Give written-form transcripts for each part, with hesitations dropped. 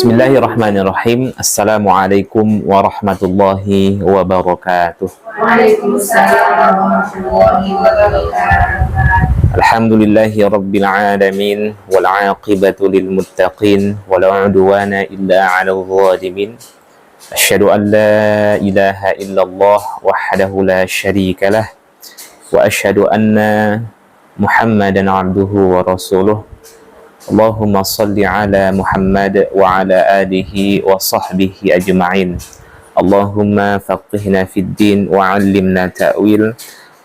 Bismillahirrahmanirrahim. Assalamualaikum warahmatullahi wabarakatuh. Waalaikumsalam warahmatullahi wabarakatuh. Alhamdulillahi rabbil alamin wal aqibatu lil muttaqin wala udwana illa 'alal zalimin. Asyhadu an la ilaha illallah wahdahu la syarika lah wa asyhadu anna Muhammadan 'abduhu wa rasuluh. Allahumma salli ala Muhammad wa ala alihi wa sahbihi ajma'in. Allahumma faqihna fid din wa 'allimna ta'wil.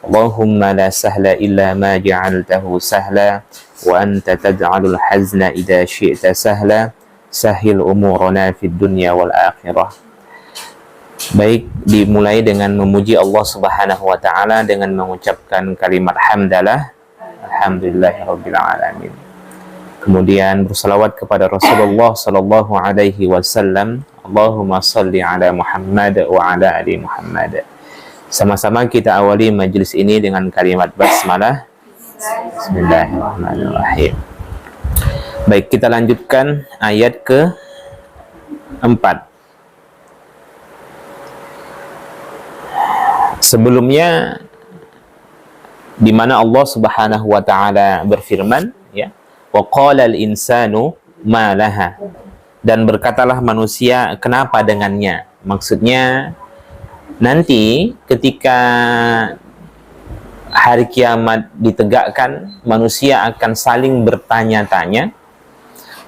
Allahumma la sahla illa ma ja'altahu sahla wa anta taj'alul hazna idza syi'ta sahla. Sahil umurana fid dunya wal akhirah. Baik, dimulai dengan memuji Allah Subhanahu wa taala dengan mengucapkan kalimat hamdalah. Alhamdulillahirabbil alamin. Kemudian bersalawat kepada Rasulullah sallallahu alaihi wasallam. Allahumma salli ala Muhammad wa ala ali Muhammad. Sama-sama kita awali majlis ini dengan kalimat basmalah. Bismillahirrahmanirrahim. Baik, kita lanjutkan ayat ke-4. Sebelumnya di mana Allah Subhanahu wa taala berfirman, ya, wa qala al-insanu ma laha, dan berkatalah manusia kenapa dengannya. Maksudnya nanti ketika hari kiamat ditegakkan, manusia akan saling bertanya-tanya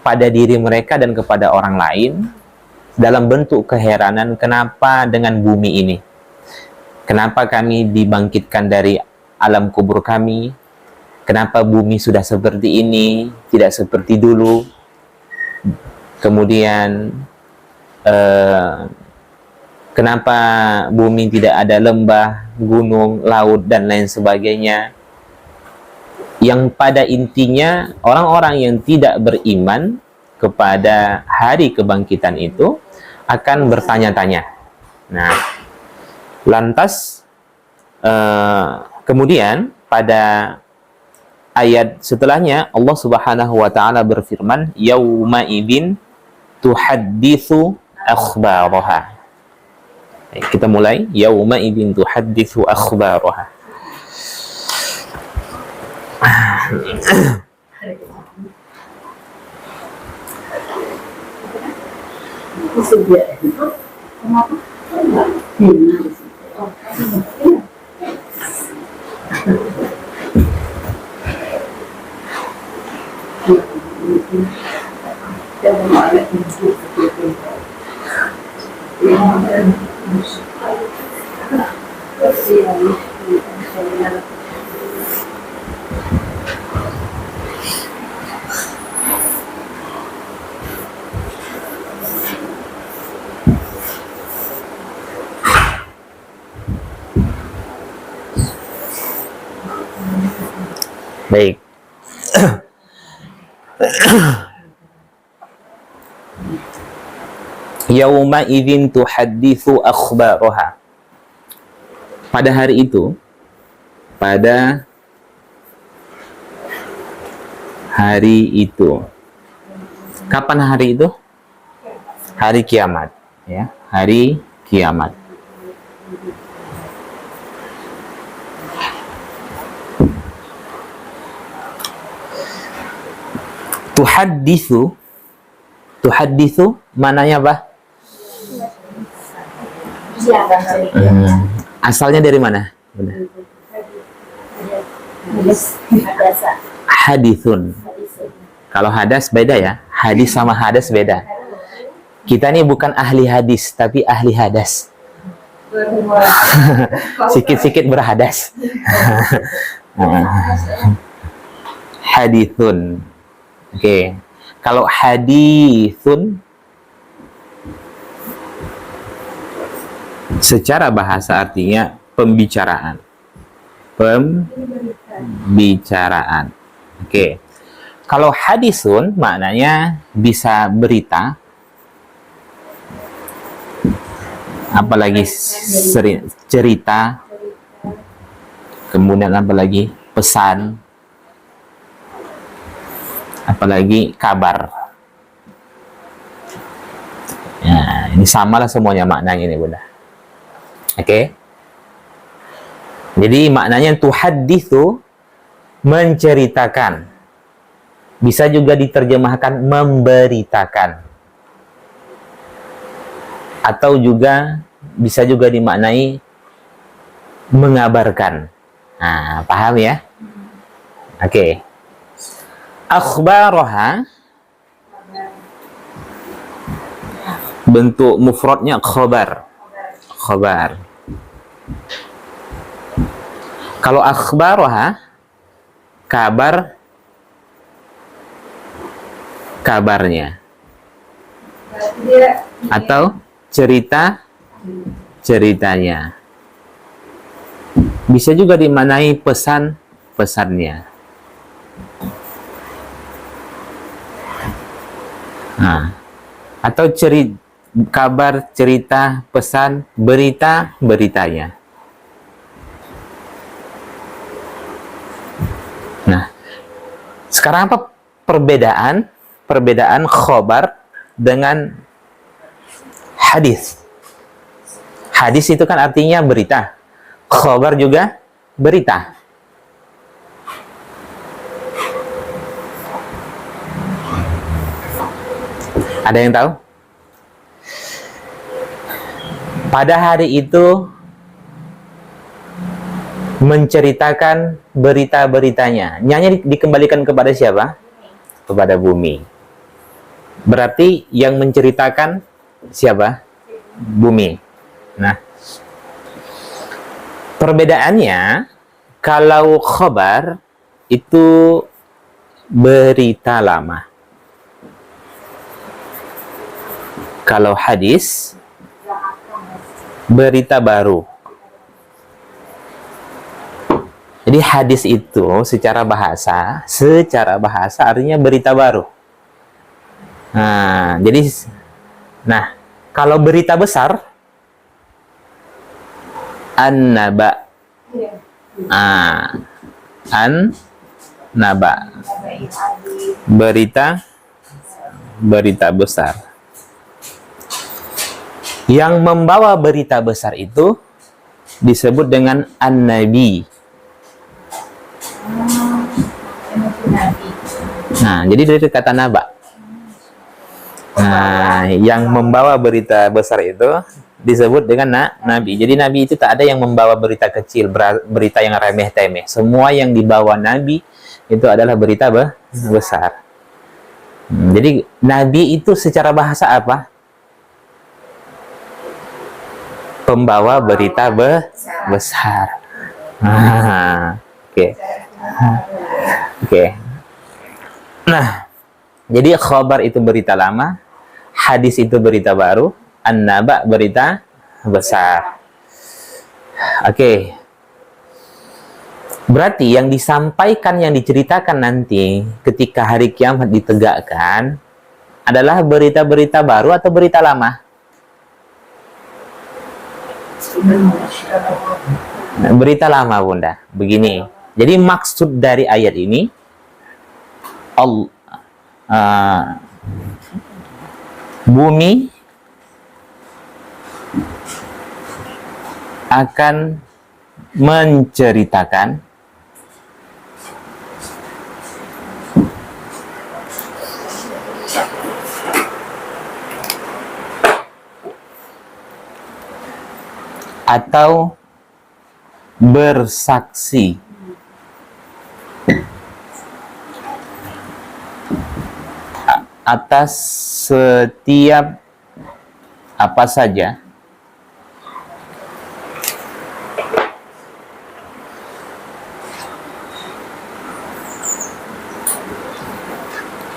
pada diri mereka dan kepada orang lain dalam bentuk keheranan, kenapa dengan bumi ini? Kenapa kami dibangkitkan dari alam kubur kami? Kenapa bumi sudah seperti ini, tidak seperti dulu? Kemudian kenapa bumi tidak ada lembah, gunung, laut, dan lain sebagainya? Yang pada intinya orang-orang yang tidak beriman kepada hari kebangkitan itu akan bertanya-tanya. Nah, lantas kemudian pada ayat setelahnya Allah Subhanahu wa taala berfirman, yauma idzin tuhadditsu akhbaraha. Kita mulai, yauma idzin tuhadditsu akhbaraha. Baik. Yauma idzin tuhadditsu akhbaraha. Pada hari itu, pada hari itu. Kapan hari itu? Hari kiamat, ya, hari kiamat. Tuhadditsu mananya apa? Asalnya dari mana? Hadithun. Kalau hadas beda ya. Hadis sama hadas beda. Kita ini bukan ahli hadis, tapi ahli hadas. Sikit-sikit berhadas. Hadithun. Oke. Kalau hadithun secara bahasa artinya pembicaraan. Pembicaraan. Oke. Kalau hadisun maknanya bisa berita, apalagi cerita, kemudian apalagi pesan, apalagi kabar. Ya, ini samalah semuanya maknanya ini Bunda. Oke. Jadi maknanya tuhadditsu, menceritakan. Bisa juga diterjemahkan memberitakan. Atau juga bisa juga dimaknai mengabarkan. Nah, paham ya? Oke. Akhbaraha, bentuk mufradnya khobar. Khobar. Kalau akhbaraha, kabar, kabarnya. Atau cerita, ceritanya. Bisa juga dimaknai pesan, pesannya. Nah, atau kabar, cerita, pesan, berita, beritanya. Nah, sekarang apa perbedaan khobar dengan hadis? Hadis itu kan artinya berita. Khobar juga berita. Ada yang tahu? Pada hari itu menceritakan berita-beritanya. Nyanyi dikembalikan kepada siapa? Kepada bumi. Berarti yang menceritakan siapa? Bumi. Nah, perbedaannya, kalau khobar itu berita lama. Kalau hadis berita baru. Jadi hadis itu secara bahasa artinya berita baru. Nah, kalau berita besar, an-naba. An-naba. Berita besar. Yang membawa berita besar itu disebut dengan an-nabi. Nah, jadi dari kata naba. Nah, yang membawa berita besar itu disebut dengan nabi. Jadi nabi itu tak ada yang membawa berita kecil, berita yang remeh-temeh. Semua yang dibawa nabi itu adalah berita besar. Jadi nabi itu secara bahasa apa? Pembawa berita besar. Oke. Nah, jadi khabar itu berita lama, hadis itu berita baru, an-naba berita besar. Oke. Berarti yang disampaikan, yang diceritakan nanti ketika hari kiamat ditegakkan adalah berita-berita baru atau berita lama? Nah, berita lama, Bunda. Begini. Jadi maksud dari ayat ini, bumi akan menceritakan atau bersaksi atas setiap apa saja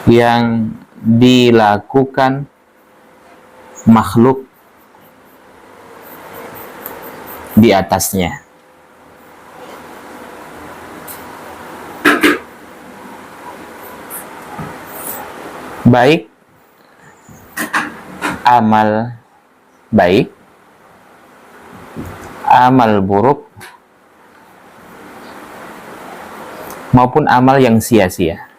yang dilakukan makhluk di atasnya. Baik amal baik, amal buruk, maupun amal yang sia-sia.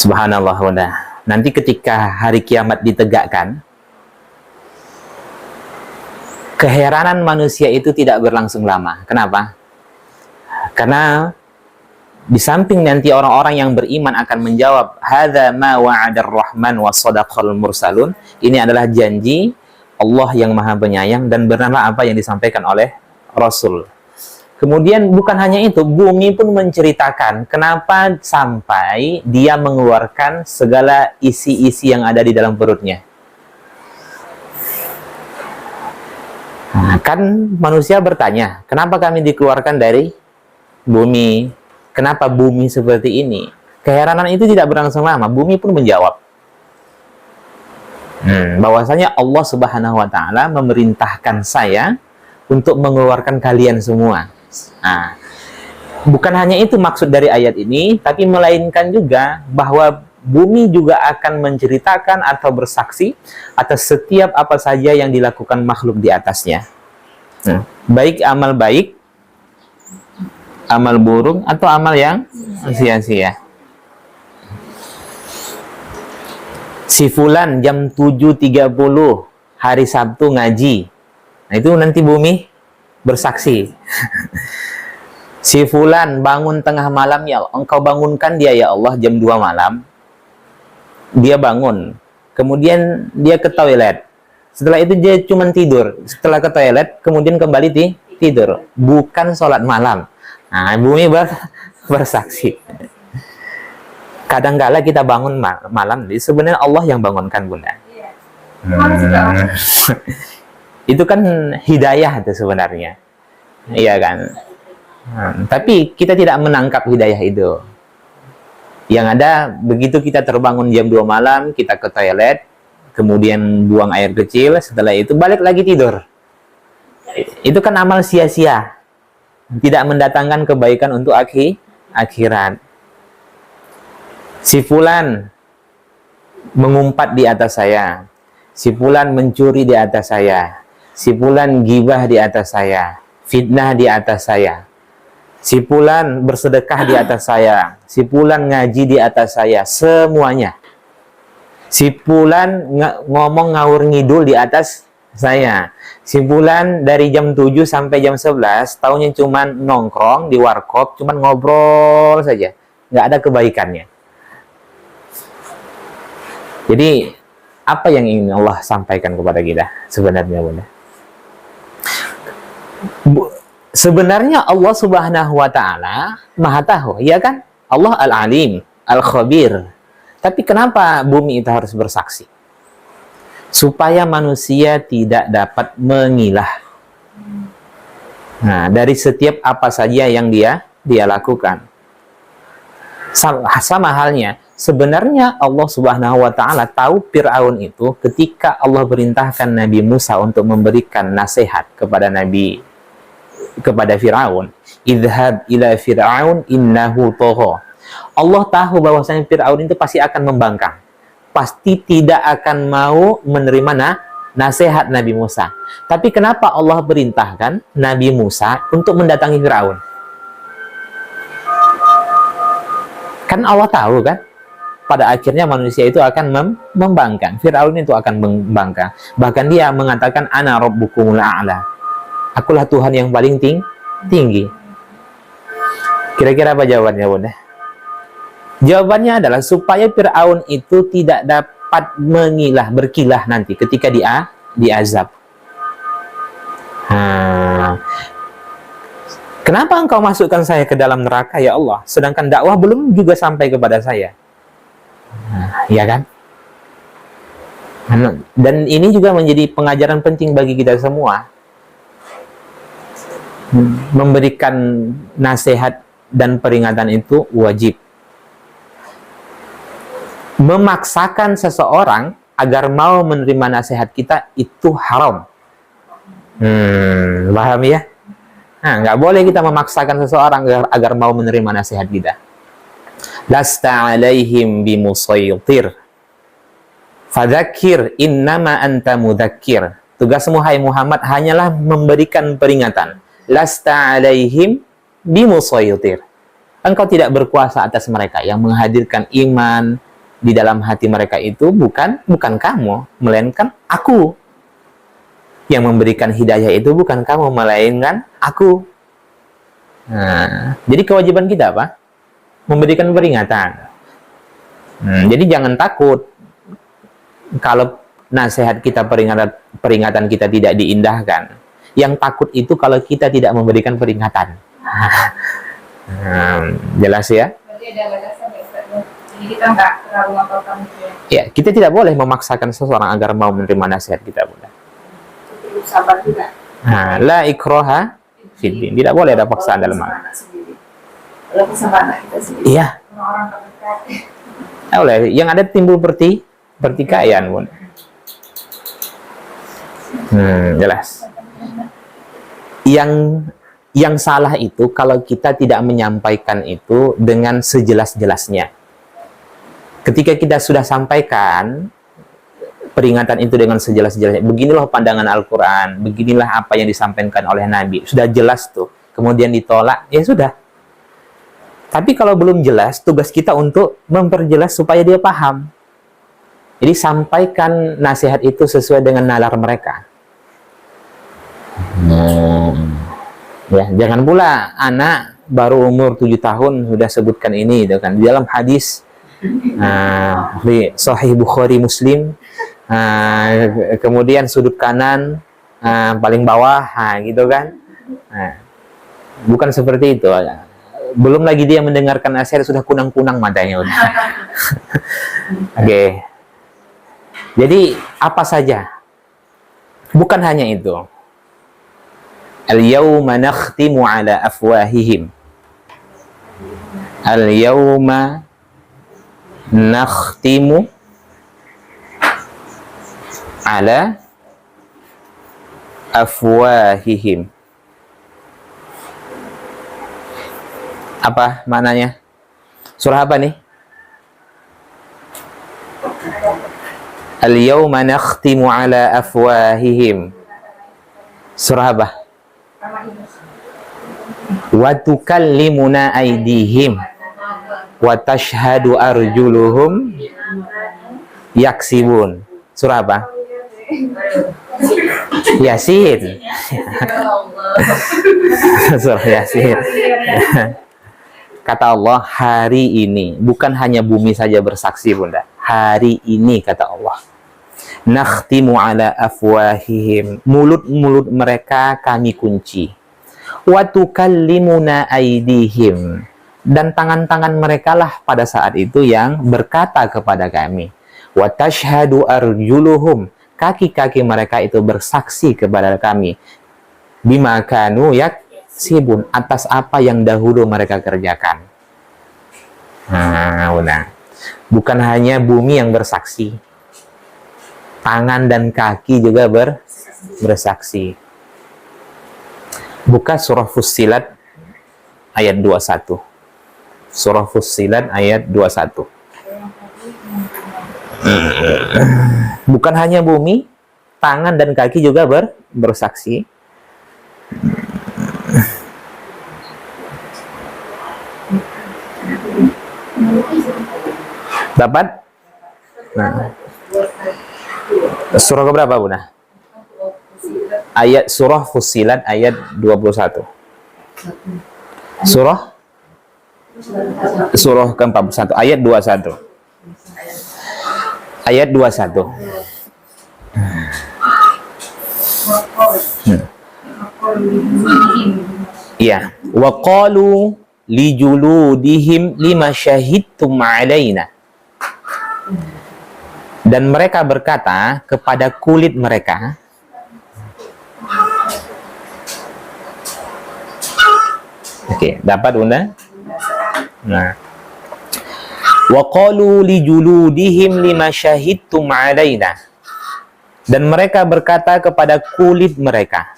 Subhanallah, Bunda. Nanti ketika hari kiamat ditegakkan, keheranan manusia itu tidak berlangsung lama. Kenapa? Karena di samping nanti orang-orang yang beriman akan menjawab, hadza ma wa'adar rahman wa shadaqal mursalun. Ini adalah janji Allah yang Maha Penyayang dan benarlah apa yang disampaikan oleh Rasul. Kemudian bukan hanya itu, bumi pun menceritakan kenapa sampai dia mengeluarkan segala isi-isi yang ada di dalam perutnya. Nah, kan manusia bertanya, kenapa kami dikeluarkan dari bumi? Kenapa bumi seperti ini? Keheranan itu tidak berlangsung lama, bumi pun menjawab. Bahwasanya Allah Subhanahu wa Ta'ala memerintahkan saya untuk mengeluarkan kalian semua. Nah, bukan hanya itu maksud dari ayat ini, tapi melainkan juga bahwa bumi juga akan menceritakan atau bersaksi atas setiap apa saja yang dilakukan makhluk di atasnya. Baik amal baik, amal buruk, atau amal yang sia-sia. Si fulan jam 7.30 hari Sabtu ngaji. Nah, itu nanti bumi bersaksi. Si fulan bangun tengah malam, ya Allah, engkau bangunkan dia ya Allah jam 2 malam. Dia bangun. Kemudian dia ke toilet. Setelah itu dia cuma tidur. Setelah ke toilet, kemudian kembali tidur. Bukan sholat malam. Nah, bumi bersaksi. Kadang-kala kita bangun malam, sebenarnya Allah yang bangunkan, Bunda. Itu kan hidayah itu sebenarnya. Iya kan? Tapi kita tidak menangkap hidayah itu. Yang ada, begitu kita terbangun jam 2 malam, kita ke toilet, kemudian buang air kecil, setelah itu balik lagi tidur. Itu kan amal sia-sia. Tidak mendatangkan kebaikan untuk akhirat. Si fulan mengumpat di atas saya. Si fulan mencuri di atas saya. Si fulan gibah di atas saya. Fitnah di atas saya. Si fulan bersedekah di atas saya. Si fulan ngaji di atas saya. Semuanya. Si fulan ngomong ngawur ngidul di atas saya. Si fulan dari jam 7 sampai jam 11 taunya cuman nongkrong di warkop, cuman ngobrol saja. Nggak ada kebaikannya. Jadi, apa yang ingin Allah sampaikan kepada kita sebenarnya, Bunda? Sebenarnya Allah Subhanahu wa Ta'ala Maha tahu, ya kan? Allah Al-Alim, Al-Khabir. Tapi kenapa bumi itu harus bersaksi? Supaya manusia tidak dapat mengilah. Nah, dari setiap apa saja yang dia lakukan. Sama halnya, sebenarnya Allah Subhanahu wa Ta'ala tahu Fir'aun itu ketika Allah perintahkan Nabi Musa untuk memberikan nasihat kepada Fir'aun. Idhab ila Fir'aun innahu tagha. Allah tahu bahwasanya Fir'aun itu pasti akan membangkang. Pasti tidak akan mau menerima nasihat Nabi Musa. Tapi kenapa Allah perintahkan Nabi Musa untuk mendatangi Fir'aun? Kan Allah tahu kan, pada akhirnya manusia itu akan membangkang. Fir'aun itu akan membangkang. Bahkan dia mengatakan, Ana rabbukumul a'la. Akulah Tuhan yang paling tinggi. Kira-kira apa jawabannya, Bunda? Jawabannya adalah supaya Fir'aun itu tidak dapat berkilah nanti ketika diazab. Kenapa engkau masukkan saya ke dalam neraka, ya Allah? Sedangkan dakwah belum juga sampai kepada saya. Ya kan? Dan ini juga menjadi pengajaran penting bagi kita semua. Memberikan nasihat dan peringatan itu wajib. Memaksakan seseorang agar mau menerima nasihat kita itu haram. Paham ya? Nah, nggak boleh kita memaksakan seseorang agar mau menerima nasihat kita. Lasta alaihim bimusaytir. Fadzakir innama anta mudzakir. Tugasmu hai Muhammad hanyalah memberikan peringatan. Lasta alaihim bimusaytir. Engkau tidak berkuasa atas mereka yang menghadirkan iman, di dalam hati mereka itu bukan kamu, melainkan aku. Yang memberikan hidayah itu bukan kamu, melainkan aku. Nah, jadi kewajiban kita apa? Memberikan peringatan. Jadi jangan takut kalau nasihat kita, peringatan kita tidak diindahkan. Yang takut itu kalau kita tidak memberikan peringatan. Jelas ya? Berarti ada batasan ya, Ustaz. Jadi kita nggak terlalu mengatakan gitu ya. Ya, kita tidak boleh memaksakan seseorang agar mau menerima nasihat kita, Bunda. Jadi sabar juga. Nah, la ikroha fiddin. Tidak boleh ada paksaan dalam agama. Walaupun sama anak kita sendiri. Iya. Orang terdekat. Oleh yang ada timbul pertikaian, Bunda. Jelas. Yang salah itu kalau kita tidak menyampaikan itu dengan sejelas-jelasnya. Ketika kita sudah sampaikan peringatan itu dengan sejelas-jelasnya, beginilah pandangan Al-Quran, beginilah apa yang disampaikan oleh Nabi, sudah jelas tuh, kemudian ditolak, ya sudah. Tapi kalau belum jelas, tugas kita untuk memperjelas supaya dia paham. Jadi sampaikan nasihat itu sesuai dengan nalar mereka. Ya, jangan pula anak baru umur 7 tahun sudah sebutkan ini, gitu kan. Di dalam hadis di Sahih Bukhari Muslim, kemudian sudut kanan paling bawah, gitu kan. Bukan seperti itu. Belum lagi dia mendengarkan nasihat sudah kunang-kunang matanya. Oke. Jadi apa saja? Bukan hanya itu. Al-yawma nakhtimu ala afwahihim. Al-yawma nakhtimu ala afwahihim. Apa maknanya? Surah apa nih? Al-yawma nakhtimu ala afwahihim. Surah apa? Wa tukallimuna aydihim wa tashhadu arjuluhum yaksibun. Surah apa? Yasin. Surah Yasin. Kata Allah, hari ini, bukan hanya bumi saja bersaksi, Bunda. Hari ini, kata Allah, nakhtimu ala afwahihim, mulut-mulut mereka kami kunci. Wa tukallimuna aydihim, dan tangan-tangan mereka lah pada saat itu yang berkata kepada kami. Wa tashhadu arjuluhum, kaki-kaki mereka itu bersaksi kepada kami. Bima kanu yaksibun, atas apa yang dahulu mereka kerjakan. Nah, bukan hanya bumi yang bersaksi, tangan dan kaki juga bersaksi. Buka surah Fussilat ayat 21. Surah Fussilat ayat 21. Bukan hanya bumi, tangan dan kaki juga bersaksi. Dapat? Nah. Surah keberapa, Bunda? Ayat surah Fussilat ayat 21. Surah ke-41 ayat 21. Ayat 21. Iya, wa qalu li juludihim lima syahidtum alaina. Dan mereka berkata kepada kulit mereka, oke, dapat, Bunda? Nah, wa qalu li juludihim lima syahidtum alaina. Dan mereka berkata kepada kulit mereka,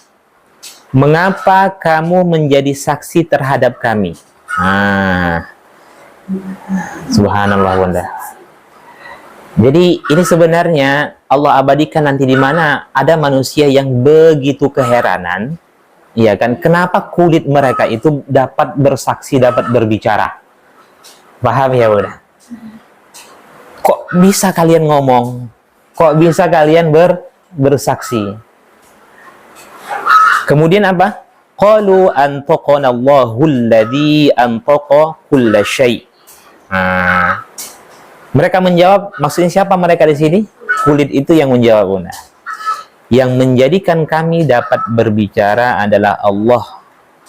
mengapa kamu menjadi saksi terhadap kami? Subhanallah, Bunda. Jadi ini sebenarnya Allah abadikan nanti di mana ada manusia yang begitu keheranan, ya kan? Kenapa kulit mereka itu dapat bersaksi, dapat berbicara? Paham ya, Bunda? Kok bisa kalian ngomong? Kok bisa kalian bersaksi? Kemudian apa? Qalu antaqana Allahu alladzi antaqa kulla syai'. Nah, mereka menjawab, maksudnya siapa mereka di sini? Kulit itu yang menjawab, Bunda. Yang menjadikan kami dapat berbicara adalah Allah,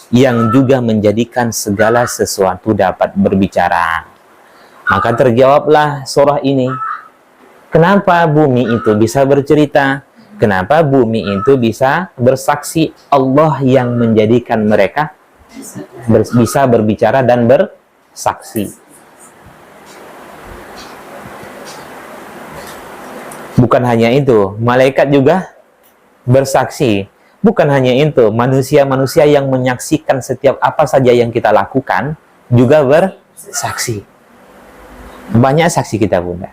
yang juga menjadikan segala sesuatu dapat berbicara. Maka terjawablah surah ini. Kenapa bumi itu bisa bercerita? Kenapa bumi itu bisa bersaksi? Allah yang menjadikan mereka bisa berbicara dan bersaksi. Bukan hanya itu, malaikat juga bersaksi. Bukan hanya itu, manusia-manusia yang menyaksikan setiap apa saja yang kita lakukan juga bersaksi. Banyak saksi kita, Bunda.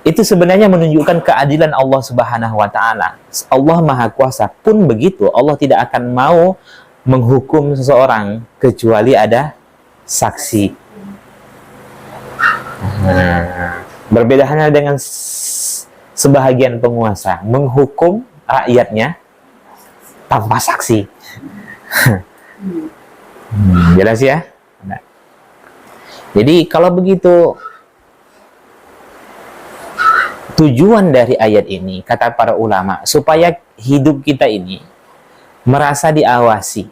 Itu sebenarnya menunjukkan keadilan Allah Subhanahu wa Ta'ala. Allah Maha Kuasa pun begitu. Allah tidak akan mau menghukum seseorang kecuali ada saksi. Nah, berbeda halnya dengan sebahagian penguasa menghukum rakyatnya tanpa saksi. Jelas ya? Nah. Jadi kalau begitu, tujuan dari ayat ini, kata para ulama, supaya hidup kita ini merasa diawasi.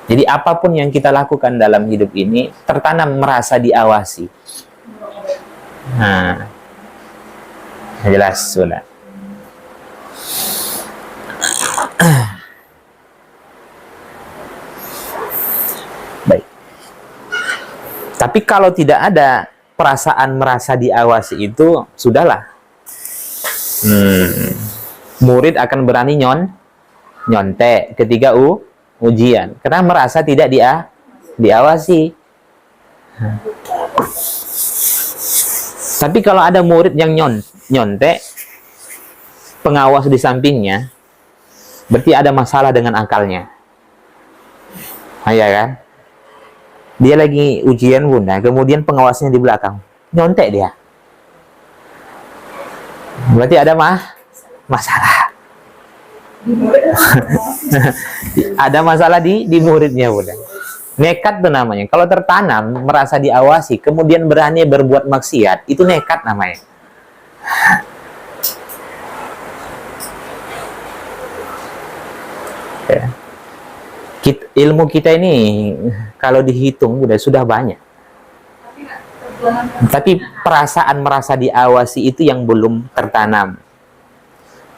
Jadi apapun yang kita lakukan dalam hidup ini tertanam merasa diawasi. Nah, jelas sudah. Baik. Tapi kalau tidak ada perasaan merasa diawasi itu, sudahlah. Murid akan berani nyontek ketika ujian karena merasa tidak diawasi. Tapi kalau ada murid yang nyontek, pengawas di sampingnya, berarti ada masalah dengan akalnya. Ya kan? Dia lagi ujian, Bunda, kemudian pengawasnya di belakang nyontek dia. Berarti ada masalah. Ada masalah di muridnya, Bunda. Nekat tuh namanya. Kalau tertanam merasa diawasi, kemudian berani berbuat maksiat, itu nekat namanya. Ya. Ilmu kita ini kalau dihitung sudah banyak. Tapi perasaan merasa diawasi itu yang belum tertanam.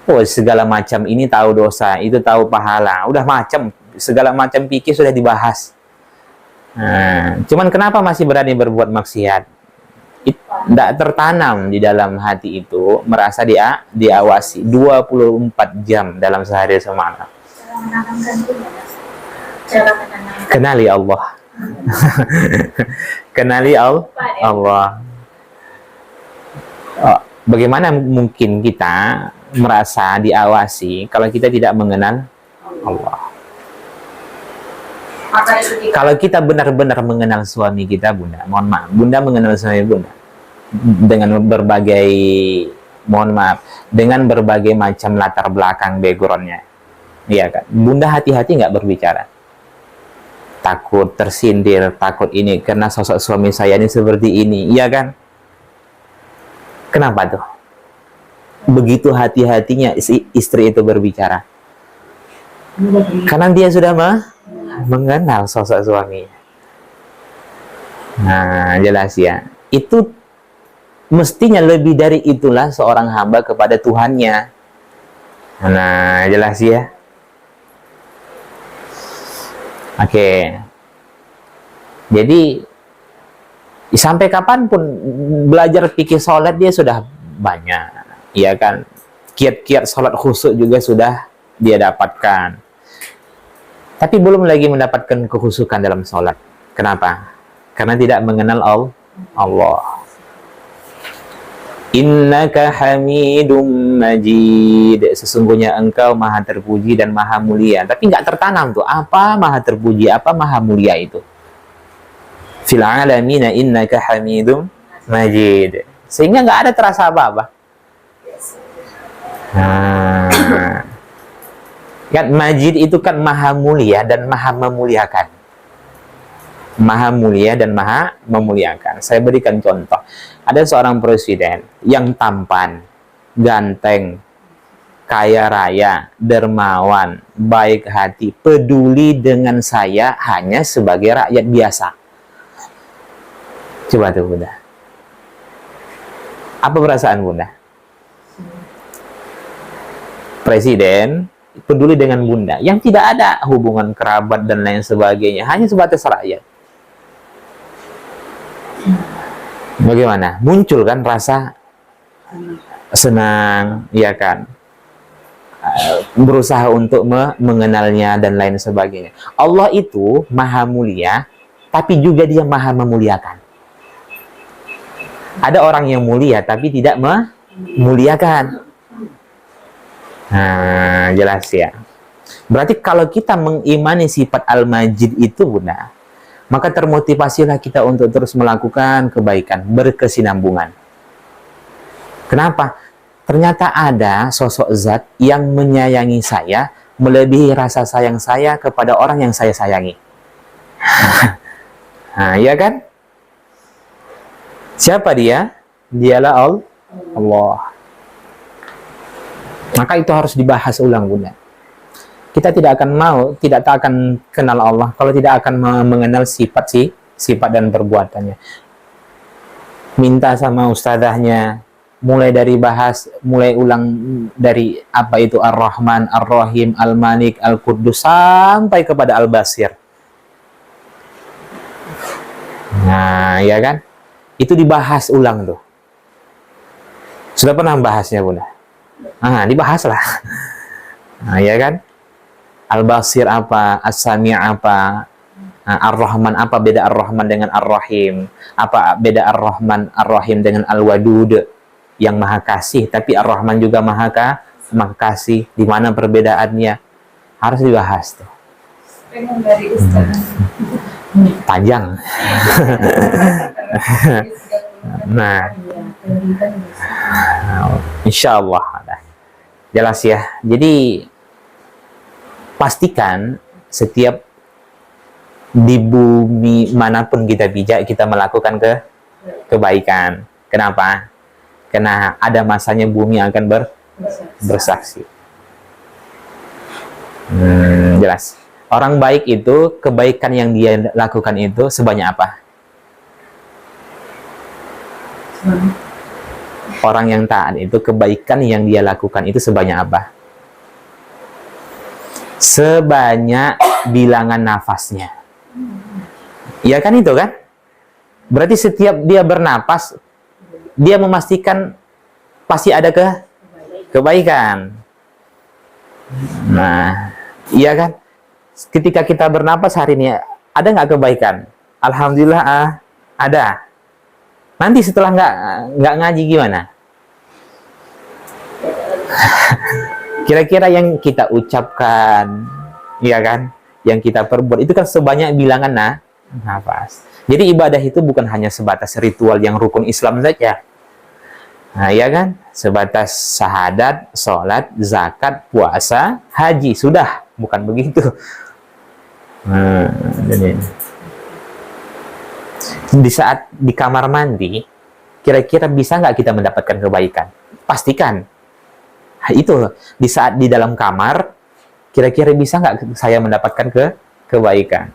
Oh, segala macam ini tahu dosa, itu tahu pahala, udah macam segala macam pikir sudah dibahas. Nah, cuman kenapa masih berani berbuat maksiat? Tidak tertanam di dalam hati itu merasa diawasi 24 jam dalam sehari semalam. Kenali Allah. Kenali Allah. Oh, bagaimana mungkin kita merasa diawasi kalau kita tidak mengenal Allah? Kalau kita benar-benar mengenal suami kita, Bunda, mohon maaf, Bunda mengenal suami Bunda dengan berbagai, mohon maaf, dengan berbagai macam latar belakang backgroundnya, iya kan? Bunda hati-hati nggak berbicara, takut tersindir, takut ini karena sosok suami saya ini seperti ini, iya kan? Kenapa tuh? Begitu hati-hatinya istri itu berbicara, karena dia sudah mengenal sosok suami. Nah, jelas ya. Itu mestinya lebih dari itulah seorang hamba kepada Tuhannya. Nah, jelas ya. Oke. Jadi sampai kapanpun belajar fikih sholat dia sudah banyak, ya kan? Kiat-kiat sholat khusyuk juga sudah dia dapatkan. Tapi belum lagi mendapatkan kekhusyukan dalam sholat. Kenapa? Karena tidak mengenal Allah. Innaka hamidum majid. Sesungguhnya engkau maha terpuji dan maha mulia. Tapi nggak tertanam tuh. Apa maha terpuji, apa maha mulia itu? Fil alamina innaka hamidum majid. sehingga nggak ada terasa apa-apa. Nah, kan Majid itu kan maha mulia dan maha memuliakan. Maha mulia dan maha memuliakan. Saya berikan contoh. Ada seorang presiden yang tampan, ganteng, kaya raya, dermawan, baik hati, peduli dengan saya hanya sebagai rakyat biasa. Coba tuh Bunda. Apa perasaan Bunda? Presiden peduli dengan Bunda yang tidak ada hubungan kerabat dan lain sebagainya, hanya sebatas rakyat. Bagaimana? Muncul kan rasa senang, ya kan? Berusaha untuk mengenalnya dan lain sebagainya. Allah itu maha mulia, tapi juga dia maha memuliakan. Ada orang yang mulia tapi tidak memuliakan. Nah, jelas ya. Berarti kalau kita mengimani sifat Al-Majid itu, Bunda, maka termotivasilah kita untuk terus melakukan kebaikan, berkesinambungan. Kenapa? Ternyata ada sosok zat yang menyayangi saya, melebihi rasa sayang saya kepada orang yang saya sayangi. Nah, ya kan? Siapa dia? Dialah Allah. Maka itu harus dibahas ulang, Bunda. Kita tidak akan kenal Allah kalau tidak akan mengenal sifat dan perbuatannya. Minta sama ustazahnya, mulai ulang dari apa itu Ar-Rahman, Ar-Rahim, Al-Malik, Al-Quddus sampai kepada Al-Basir. Nah, ya kan? Itu dibahas ulang tuh. Sudah pernah membahasnya, Bunda? Nah, dibahaslah. Nah, ya kan? Al-Basir apa? As-Sami' apa? Nah, Ar-Rahman apa beda Ar-Rahman dengan Ar-Rahim? Apa beda Ar-Rahman, Ar-Rahim dengan Al-Wadud yang maha kasih, tapi Ar-Rahman juga maha kasih. Di mana perbedaannya? Harus dibahas tuh. Pengen dari Ustaz. Panjang. Nah, insya Allah jelas ya. Jadi pastikan setiap di bumi manapun kita pijak, kita melakukan kebaikan. Kenapa? Karena ada masanya bumi akan bersaksi. Jelas. Orang baik itu, kebaikan yang dia lakukan itu sebanyak apa? Orang yang taat itu, kebaikan yang dia lakukan itu sebanyak apa? Sebanyak bilangan nafasnya. Iya kan itu kan? Berarti setiap dia bernapas, dia memastikan pasti ada kebaikan. Nah, iya kan? Ketika kita bernapas hari ini, ada nggak kebaikan? Alhamdulillah ada. Nanti setelah nggak ngaji gimana? Kira-kira yang kita ucapkan, ya kan? Yang kita perbuat itu kan sebanyak bilangan nafas. Jadi ibadah itu bukan hanya sebatas ritual yang rukun Islam saja. Nah, ya kan? Sebatas syahadat, sholat, zakat, puasa, haji, sudah. Bukan begitu. Jadi di saat di kamar mandi, kira-kira bisa nggak kita mendapatkan kebaikan? Pastikan. Itu di saat di dalam kamar, kira-kira bisa nggak saya mendapatkan kebaikan?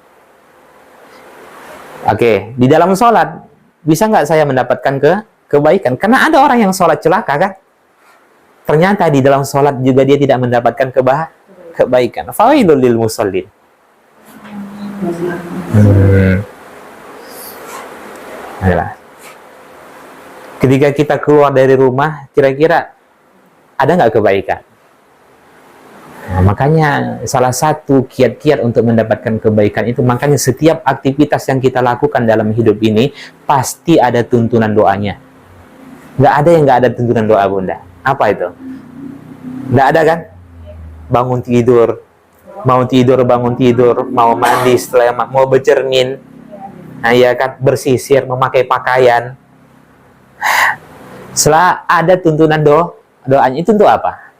Oke, di dalam sholat, bisa nggak saya mendapatkan kebaikan? Karena ada orang yang sholat celaka kan? Ternyata di dalam sholat juga dia tidak mendapatkan kebaikan. Fawailul lil musallin. Ketika kita keluar dari rumah, kira-kira ada nggak kebaikan? Nah, makanya salah satu kiat-kiat untuk mendapatkan kebaikan itu, makanya setiap aktivitas yang kita lakukan dalam hidup ini pasti ada tuntunan doanya. Nggak ada yang nggak ada tuntunan doa, Bunda. Apa itu? Nggak ada kan? Bangun tidur, bangun tidur, mau mandi, setelah mau bercermin, nah ya kan, bersisir, memakai pakaian. Setelah ada tuntunan doanya itu untuk apa?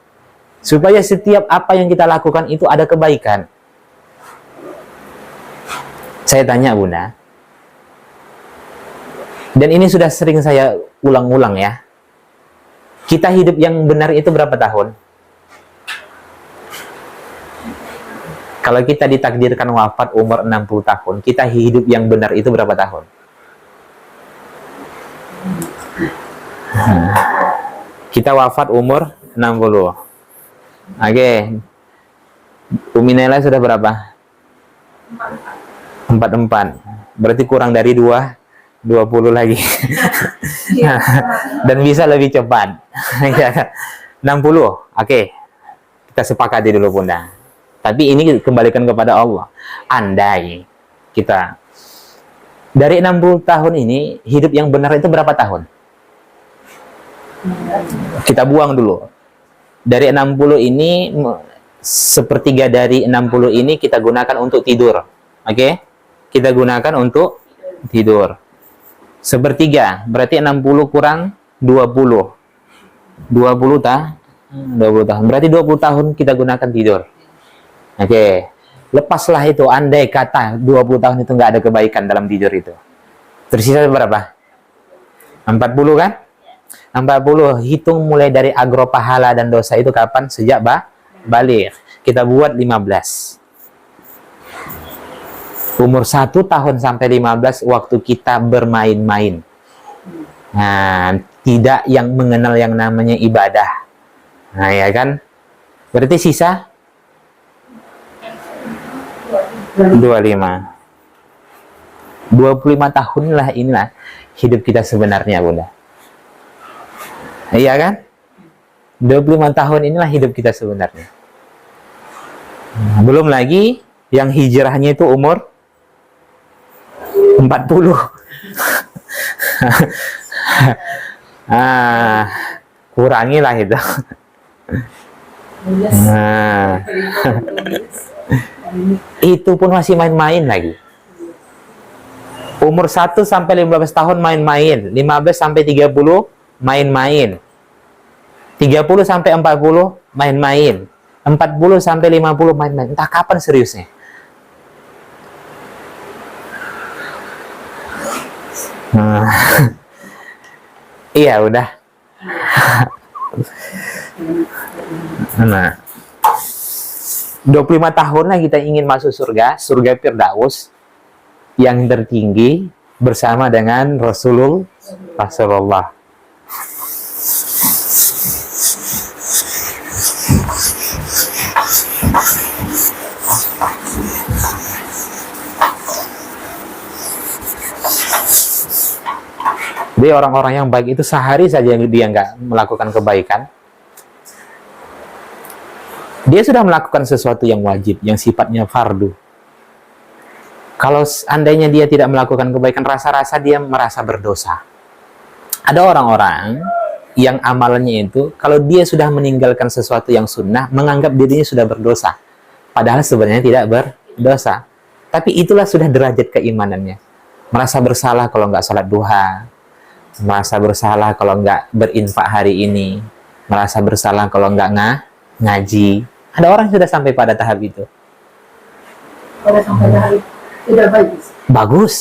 Supaya setiap apa yang kita lakukan itu ada kebaikan. Saya tanya Bunda, dan ini sudah sering saya ulang-ulang ya. Kita hidup yang benar itu berapa tahun? Kalau kita ditakdirkan wafat umur 60 tahun, kita hidup yang benar itu berapa tahun? Kita wafat umur 60. Oke. Umi Nela sudah berapa? 44. Berarti kurang dari 20 lagi. Dan bisa lebih cepat. 60. Oke. Kita sepakati dulu Bunda. Tapi ini kembalikan kepada Allah. Andai kita dari 60 tahun ini hidup yang benar itu berapa tahun? Kita buang dulu. Dari 60 ini, sepertiga dari 60 ini kita gunakan untuk tidur. Oke? Kita gunakan untuk tidur. Sepertiga, berarti 60 kurang 20. 20 tahun. Berarti 20 tahun kita gunakan tidur. Oke. Lepaslah itu, andai kata 20 tahun itu nggak ada kebaikan dalam tidur itu. Tersisa berapa? 40 kan? 40, hitung mulai dari agro pahala dan dosa itu kapan? Sejak balik. Kita buat 15. Umur 1 tahun sampai 15 waktu kita bermain-main. Nah, tidak yang mengenal yang namanya ibadah. Nah, ya kan? Berarti sisa 25. 25 tahun lah inilah hidup kita sebenarnya, Bunda. Iya kan? 25 tahun inilah hidup kita sebenarnya. Belum lagi yang hijrahnya itu umur 40. Kurangilah itu. Itu pun masih main-main lagi. Umur 1 sampai 15 tahun main-main, 15 sampai 30 main-main, 30 sampai 40 main-main, 40 sampai 50 main-main. Entah kapan seriusnya. Iya udah. Nah, 25 tahun lah kita ingin masuk surga Firdaus yang tertinggi bersama dengan Rasulullah. Jadi orang-orang yang baik itu sehari saja dia nggak melakukan kebaikan, dia sudah melakukan sesuatu yang wajib, yang sifatnya fardu. Kalau seandainya dia tidak melakukan kebaikan, rasa-rasa dia merasa berdosa. Ada orang-orang yang amalannya itu, kalau dia sudah meninggalkan sesuatu yang sunnah, menganggap dirinya sudah berdosa. Padahal sebenarnya tidak berdosa. Tapi itulah sudah derajat keimanannya. Merasa bersalah kalau nggak sholat duha, merasa bersalah kalau nggak berinfak hari ini, merasa bersalah kalau nggak ngaji. Ada orang yang sudah sampai pada tahap itu. Kalau sampai tahap itu sudah bagus. Bagus.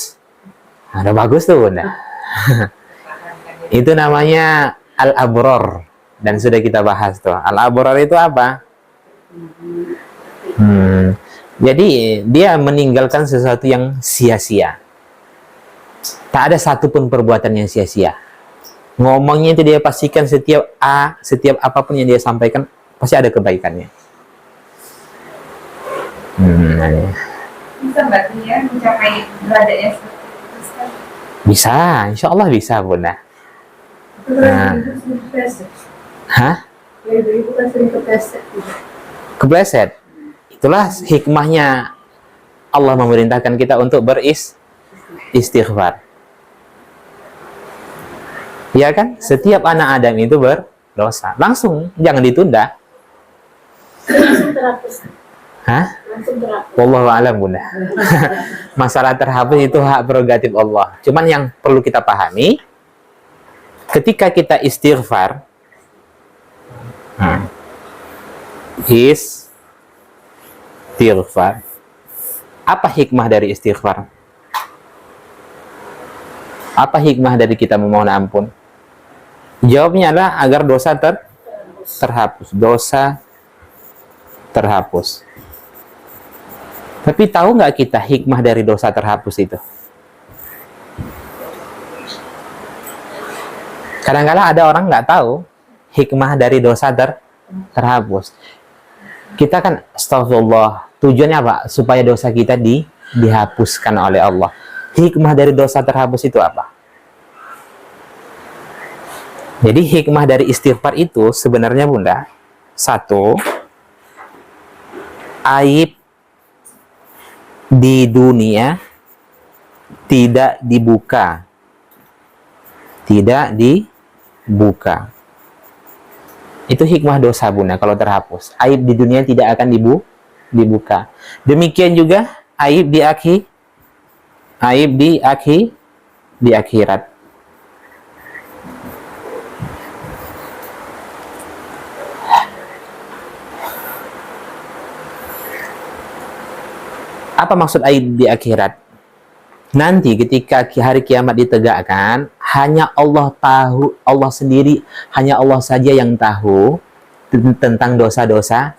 Ada bagus tuh Bunda. Itu namanya al-abror. Dan sudah kita bahas tuh. Al-abror itu apa? Jadi dia meninggalkan sesuatu yang sia-sia. Tak ada satupun perbuatan yang sia-sia. Ngomongnya itu dia pastikan setiap apapun yang dia sampaikan pasti ada kebaikannya. Bisa mbak ya mencapai derajatnya seperti itu? Bisa, insya Allah bisa Bunda. Kepleset. Itulah hikmahnya Allah memerintahkan kita untuk beristighfar. Ya kan? Setiap anak Adam itu berdosa. Langsung, jangan ditunda. Langsung terhapus. Wallahu a'lam Bunda. Masalah terhapus itu hak prerogatif Allah. Cuman yang perlu kita pahami, ketika kita istighfar, istighfar, apa hikmah dari istighfar? Apa hikmah dari kita memohon ampun? Jawabnya adalah agar dosa terhapus. Dosa terhapus. Tapi tahu nggak kita hikmah dari dosa terhapus itu? Kadang-kadang ada orang nggak tahu hikmah dari dosa terhapus. Kita kan astagfirullah, tujuannya apa? Supaya dosa kita dihapuskan oleh Allah. Hikmah dari dosa terhapus itu apa? Jadi hikmah dari istighfar itu sebenarnya Bunda, satu, aib di dunia tidak dibuka. Tidak dibuka. Itu hikmah dosa Bunda kalau terhapus. Aib di dunia tidak akan dibuka. Demikian juga aib di akhirat. Apa maksud aib di akhirat? Nanti ketika hari kiamat ditegakkan, hanya Allah tahu, Allah sendiri, hanya Allah saja yang tahu tentang dosa-dosa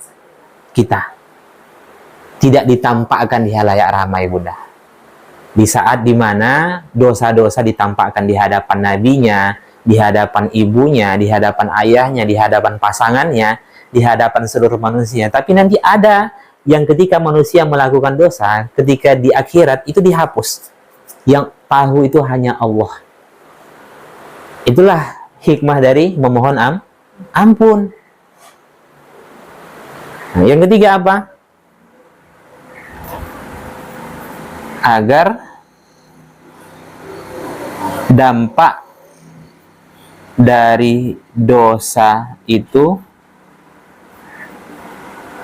kita. Tidak ditampakkan di halayak ramai Bunda. Di saat dimana dosa-dosa ditampakkan di hadapan nabinya, di hadapan ibunya, di hadapan ayahnya, di hadapan pasangannya, di hadapan seluruh manusia. Tapi nanti ada yang ketika manusia melakukan dosa, ketika di akhirat itu dihapus. Yang tahu itu hanya Allah. Itulah hikmah dari memohon ampun. Nah, yang ketiga apa? Agar dampak dari dosa itu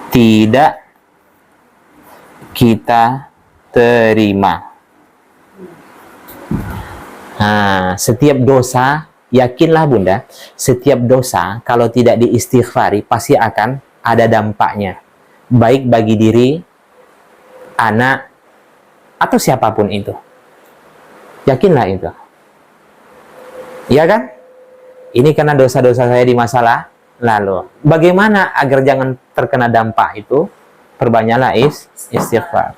tidak kita terima. Nah, setiap dosa, yakinlah Bunda, setiap dosa kalau tidak diistighfari pasti akan ada dampaknya. Baik bagi diri, anak, atau siapapun itu. Yakinlah itu. Iya kan? Ini karena dosa-dosa saya di masa lalu. Bagaimana agar jangan terkena dampak itu? Perbanyaklah istighfar.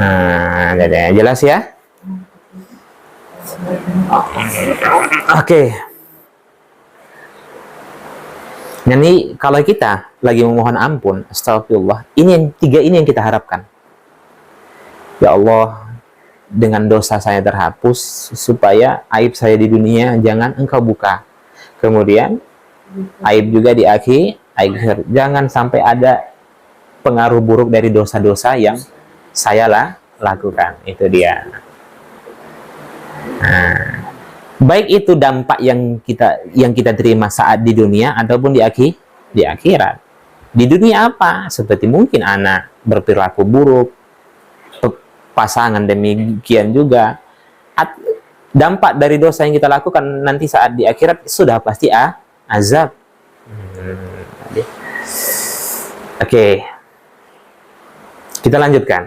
Nah, jelas ya? Oke. Jadi kalau kita lagi memohon ampun, astagfirullah, tiga ini yang kita harapkan. Ya Allah, dengan dosa saya terhapus, supaya aib saya di dunia jangan Engkau buka. Kemudian aib juga di akhir, jangan sampai ada pengaruh buruk dari dosa-dosa yang saya lakukan. Itu dia. Nah, baik itu dampak yang kita terima saat di dunia ataupun di akhirat. Di dunia apa? Seperti mungkin anak berperilaku buruk, pasangan demikian juga. Dampak dari dosa yang kita lakukan nanti saat di akhirat sudah pasti azab. Oke. Kita lanjutkan.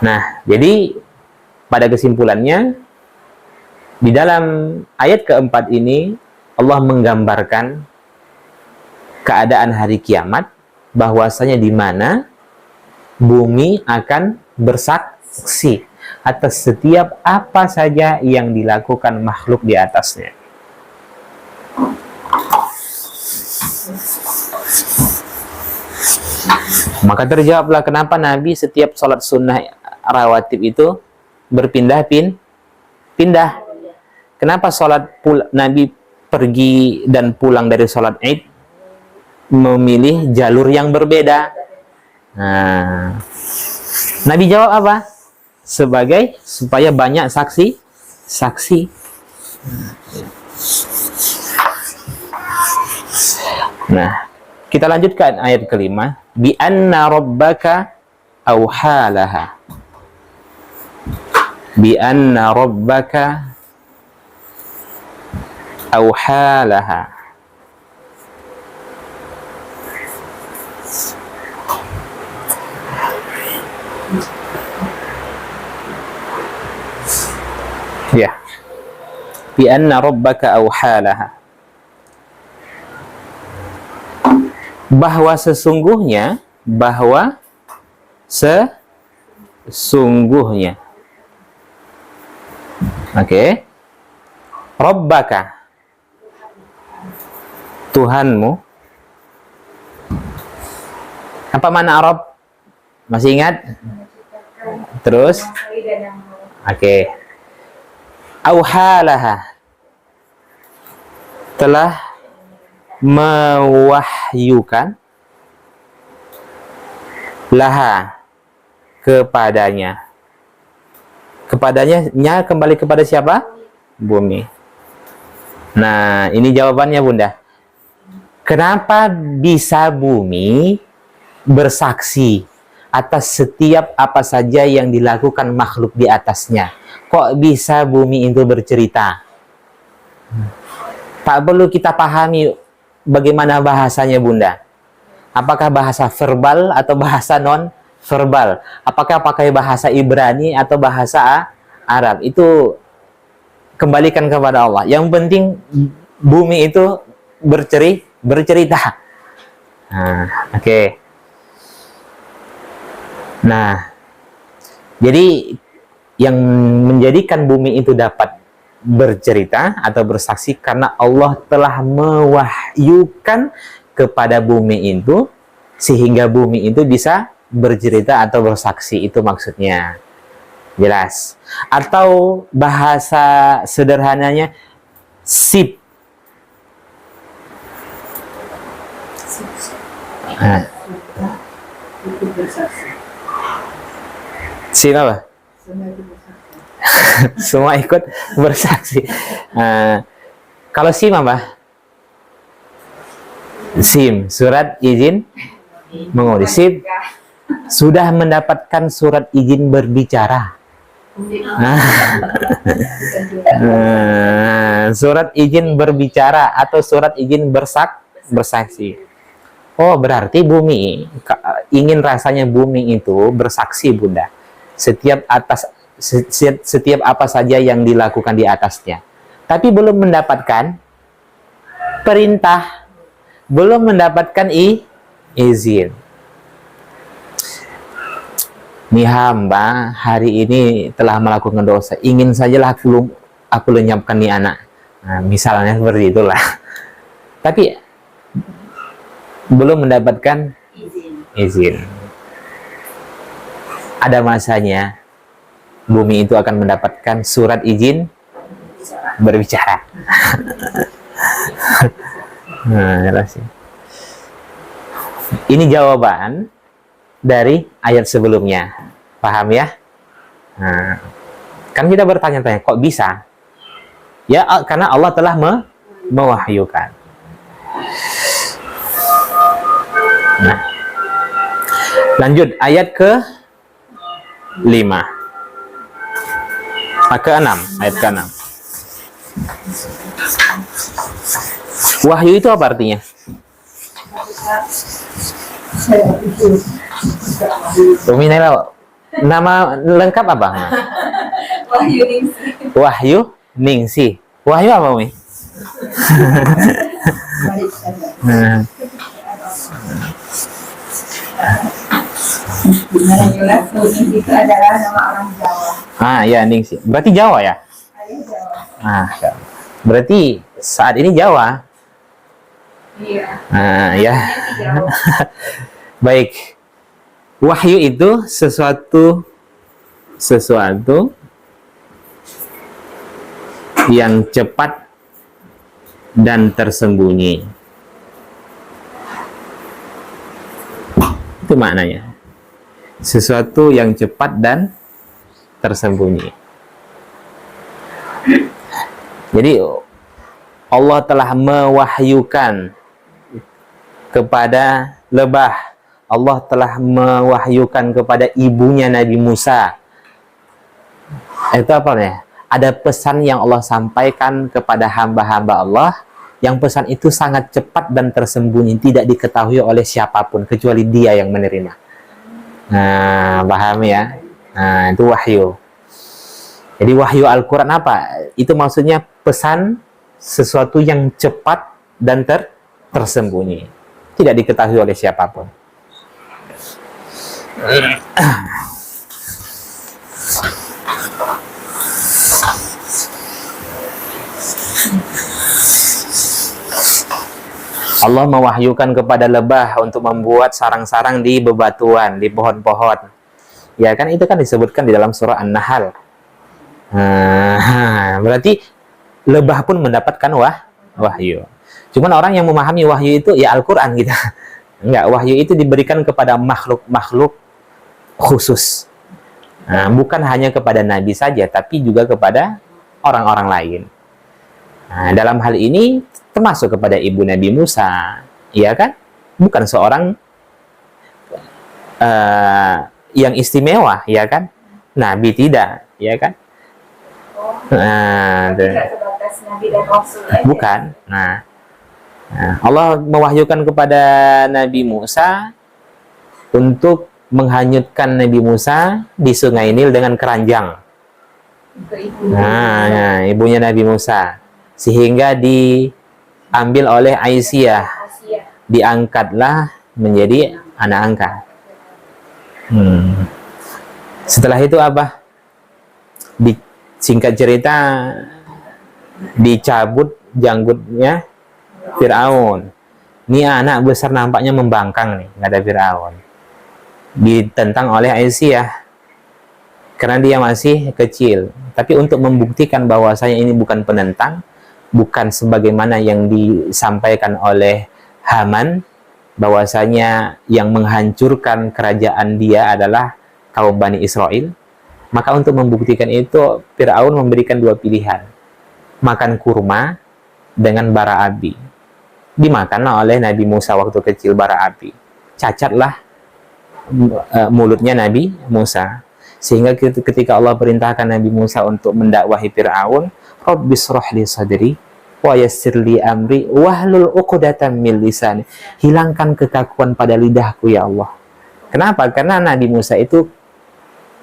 Nah, jadi pada kesimpulannya, di dalam ayat keempat ini Allah menggambarkan keadaan hari kiamat, bahwasanya di mana bumi akan bersaksi atas setiap apa saja yang dilakukan makhluk di atasnya. Maka terjawablah kenapa Nabi setiap sholat sunnah rawatib itu berpindah-pindah. Kenapa Nabi pergi dan pulang dari sholat Id memilih jalur yang berbeda? Nah, Nabi jawab apa? Supaya banyak saksi. Nah, kita lanjutkan ayat kelima. Bi anna rabbaka awhalaha. Bi anna rabbaka أوحى لها. Ya, bi anna rabbaka awha laha, bahwa sesungguhnya, oke, rabbaka, Tuhanmu. Apa makna Rabb? Masih ingat? Terus? Oke. Auhalaha, telah mewahyukan, laha, kepadanya. Kepadanya kembali kepada siapa? Bumi. Nah, ini jawabannya, Bunda. Kenapa bisa bumi bersaksi atas setiap apa saja yang dilakukan makhluk di atasnya? Kok bisa bumi itu bercerita? Tak perlu kita pahami bagaimana bahasanya, Bunda. Apakah bahasa verbal atau bahasa non-verbal? Apakah pakai bahasa Ibrani atau bahasa Arab? Itu kembalikan kepada Allah. Yang penting bumi itu bercerita. Nah, oke. Nah, jadi yang menjadikan bumi itu dapat bercerita atau bersaksi karena Allah telah mewahyukan kepada bumi itu sehingga bumi itu bisa bercerita atau bersaksi. Itu maksudnya. Jelas? Atau bahasa sederhananya sip. Nah. Sip apa? Semua ikut bersaksi. Kalau SIM apa? SIM, surat izin mengemudi. SIM sudah mendapatkan surat izin berbicara. Surat izin berbicara atau surat izin bersaksi. Oh, berarti bumi ingin rasanya bumi itu bersaksi, Bunda. Setiap apa saja yang dilakukan di atasnya. Tapi belum mendapatkan perintah, belum mendapatkan izin. Nih hamba hari ini telah melakukan dosa, ingin sajalah aku lenyapkan nih anak. Nah, misalnya seperti itulah. Tapi belum mendapatkan izin. Ada masanya bumi itu akan mendapatkan surat izin berbicara. Nah, ini jawaban dari ayat sebelumnya. Paham ya? Nah, kan kita bertanya-tanya, kok bisa? Ya, karena Allah telah mewahyukan. Nah, lanjut ayat ke-5. Ke-6, ayat ke-6. Wahyu itu apa artinya? Umi Naila, nama lengkap apa? Wahyu Ningsi. Wahyu Ningsi. Wahyu apa, Umi? Jelas Ningsi itu adalah nama orang Jawa. Ya, Ningsi. Berarti Jawa ya? Jawa. Berarti saat ini Jawa. Iya. Ya. Jawa. Baik. Wahyu itu sesuatu yang cepat dan tersembunyi. Itu maknanya. Sesuatu yang cepat dan tersembunyi. Jadi Allah telah mewahyukan kepada lebah. Allah telah mewahyukan kepada ibunya Nabi Musa. Itu apa ya? ada pesan yang Allah sampaikan kepada hamba-hamba Allah, yang pesan itu sangat cepat dan tersembunyi, tidak diketahui oleh siapapun kecuali Dia yang menerima. Nah, paham ya? Nah, itu wahyu. Jadi wahyu Al-Quran apa? Itu maksudnya pesan sesuatu yang cepat dan tersembunyi, tidak diketahui oleh siapapun. Allah mewahyukan kepada lebah untuk membuat sarang-sarang di bebatuan, di pohon-pohon. Ya kan, itu kan disebutkan di dalam surah An-Nahl. Berarti lebah pun mendapatkan wahyu. Cuman orang yang memahami wahyu itu ya Al-Quran gitu. Enggak, wahyu itu diberikan kepada makhluk-makhluk khusus. Bukan hanya kepada Nabi saja, tapi juga kepada orang-orang lain. Dalam hal ini termasuk kepada ibu Nabi Musa, ya kan? Bukan seorang yang istimewa, ya kan? Nabi tidak, ya kan? Tidak sebatas Nabi dan Rasul aja. Bukan. Allah mewahyukan kepada Nabi Musa untuk menghanyutkan Nabi Musa di Sungai Nil dengan keranjang. Ibunya Nabi Musa, sehingga diambil oleh Aisyah, diangkatlah menjadi anak angkat. Setelah itu apa? Singkat cerita, dicabut janggutnya Fir'aun. Ini anak besar nampaknya membangkang nih, nggak ada Fir'aun. Ditentang oleh Aisyah karena dia masih kecil. Tapi untuk membuktikan bahwasanya ini bukan penentang, bukan sebagaimana yang disampaikan oleh Haman, bahwasanya yang menghancurkan kerajaan dia adalah kaum Bani Israel, maka untuk membuktikan itu Fir'aun memberikan dua pilihan: makan kurma dengan bara api. Dimakanlah oleh Nabi Musa waktu kecil bara api, cacatlah mulutnya Nabi Musa, sehingga ketika Allah perintahkan Nabi Musa untuk mendakwahi Fir'aun, Rabbi shrah li sadri wa yassir li amri wahlul 'uqdatam min lisani, hilangkan kekakuan pada lidahku ya Allah. Kenapa? Karena Nabi Musa itu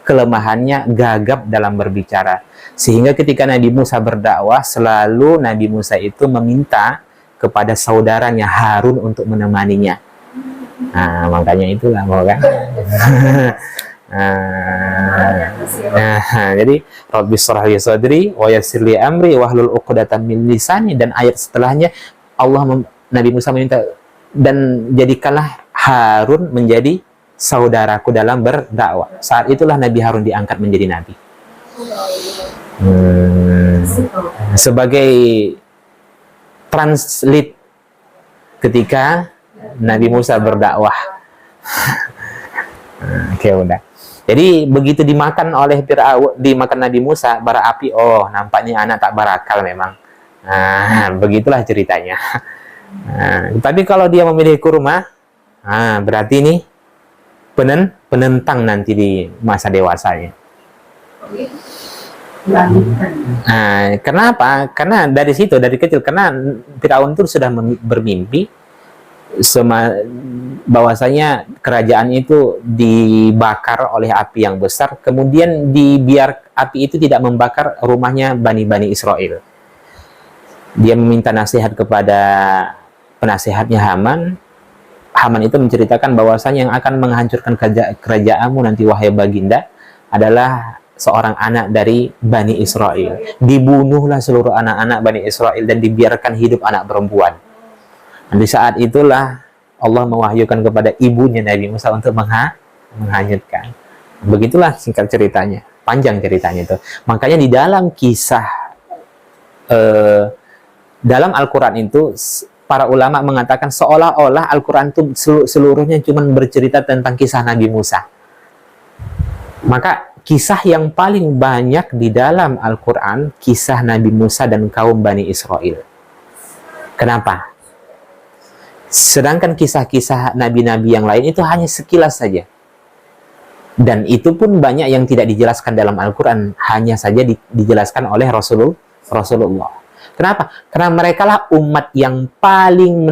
kelemahannya gagap dalam berbicara, sehingga ketika Nabi Musa berdakwah, selalu Nabi Musa itu meminta kepada saudaranya Harun untuk menemaninya. Makanya itulah kan. Jadi Rabbi shrah li sadri wa yassir li amri wahlul 'uqdatam min lisani, dan ayat setelahnya Nabi Musa meminta, dan jadikanlah Harun menjadi saudaraku dalam berdakwah. Saat itulah Nabi Harun diangkat menjadi nabi. Sebagai translate ketika Nabi Musa berdakwah. Oke, udah. Jadi begitu dimakan oleh Fir'aun, dimakan Nabi Musa bara api, oh nampaknya anak tak barakal memang. Begitulah ceritanya. Tapi kalau dia memilih kurma, berarti ini penentang nanti di masa dewasanya. Kenapa? Karena dari situ, dari kecil, karena Firaun itu sudah bermimpi bahwasanya kerajaan itu dibakar oleh api yang besar, kemudian api itu tidak membakar rumahnya Bani Israel. Dia meminta nasihat kepada penasihatnya Haman. Haman itu menceritakan bahwasanya yang akan menghancurkan kerajaanmu nanti wahai baginda adalah seorang anak dari Bani Israel. Dibunuhlah seluruh anak-anak Bani Israel dan dibiarkan hidup anak perempuan. Dan di saat itulah Allah mewahyukan kepada ibunya Nabi Musa untuk menghanyutkan. Begitulah singkat ceritanya. Panjang ceritanya itu. Makanya di dalam kisah dalam Al-Quran itu para ulama mengatakan seolah-olah Al-Quran itu seluruhnya cuma bercerita tentang kisah Nabi Musa. Maka kisah yang paling banyak di dalam Al-Quran, kisah Nabi Musa dan kaum Bani Israel. Kenapa? Sedangkan kisah-kisah nabi-nabi yang lain itu hanya sekilas saja. Dan itu pun banyak yang tidak dijelaskan dalam Al-Quran, hanya saja dijelaskan oleh Rasulullah. Kenapa? Karena mereka lah umat yang paling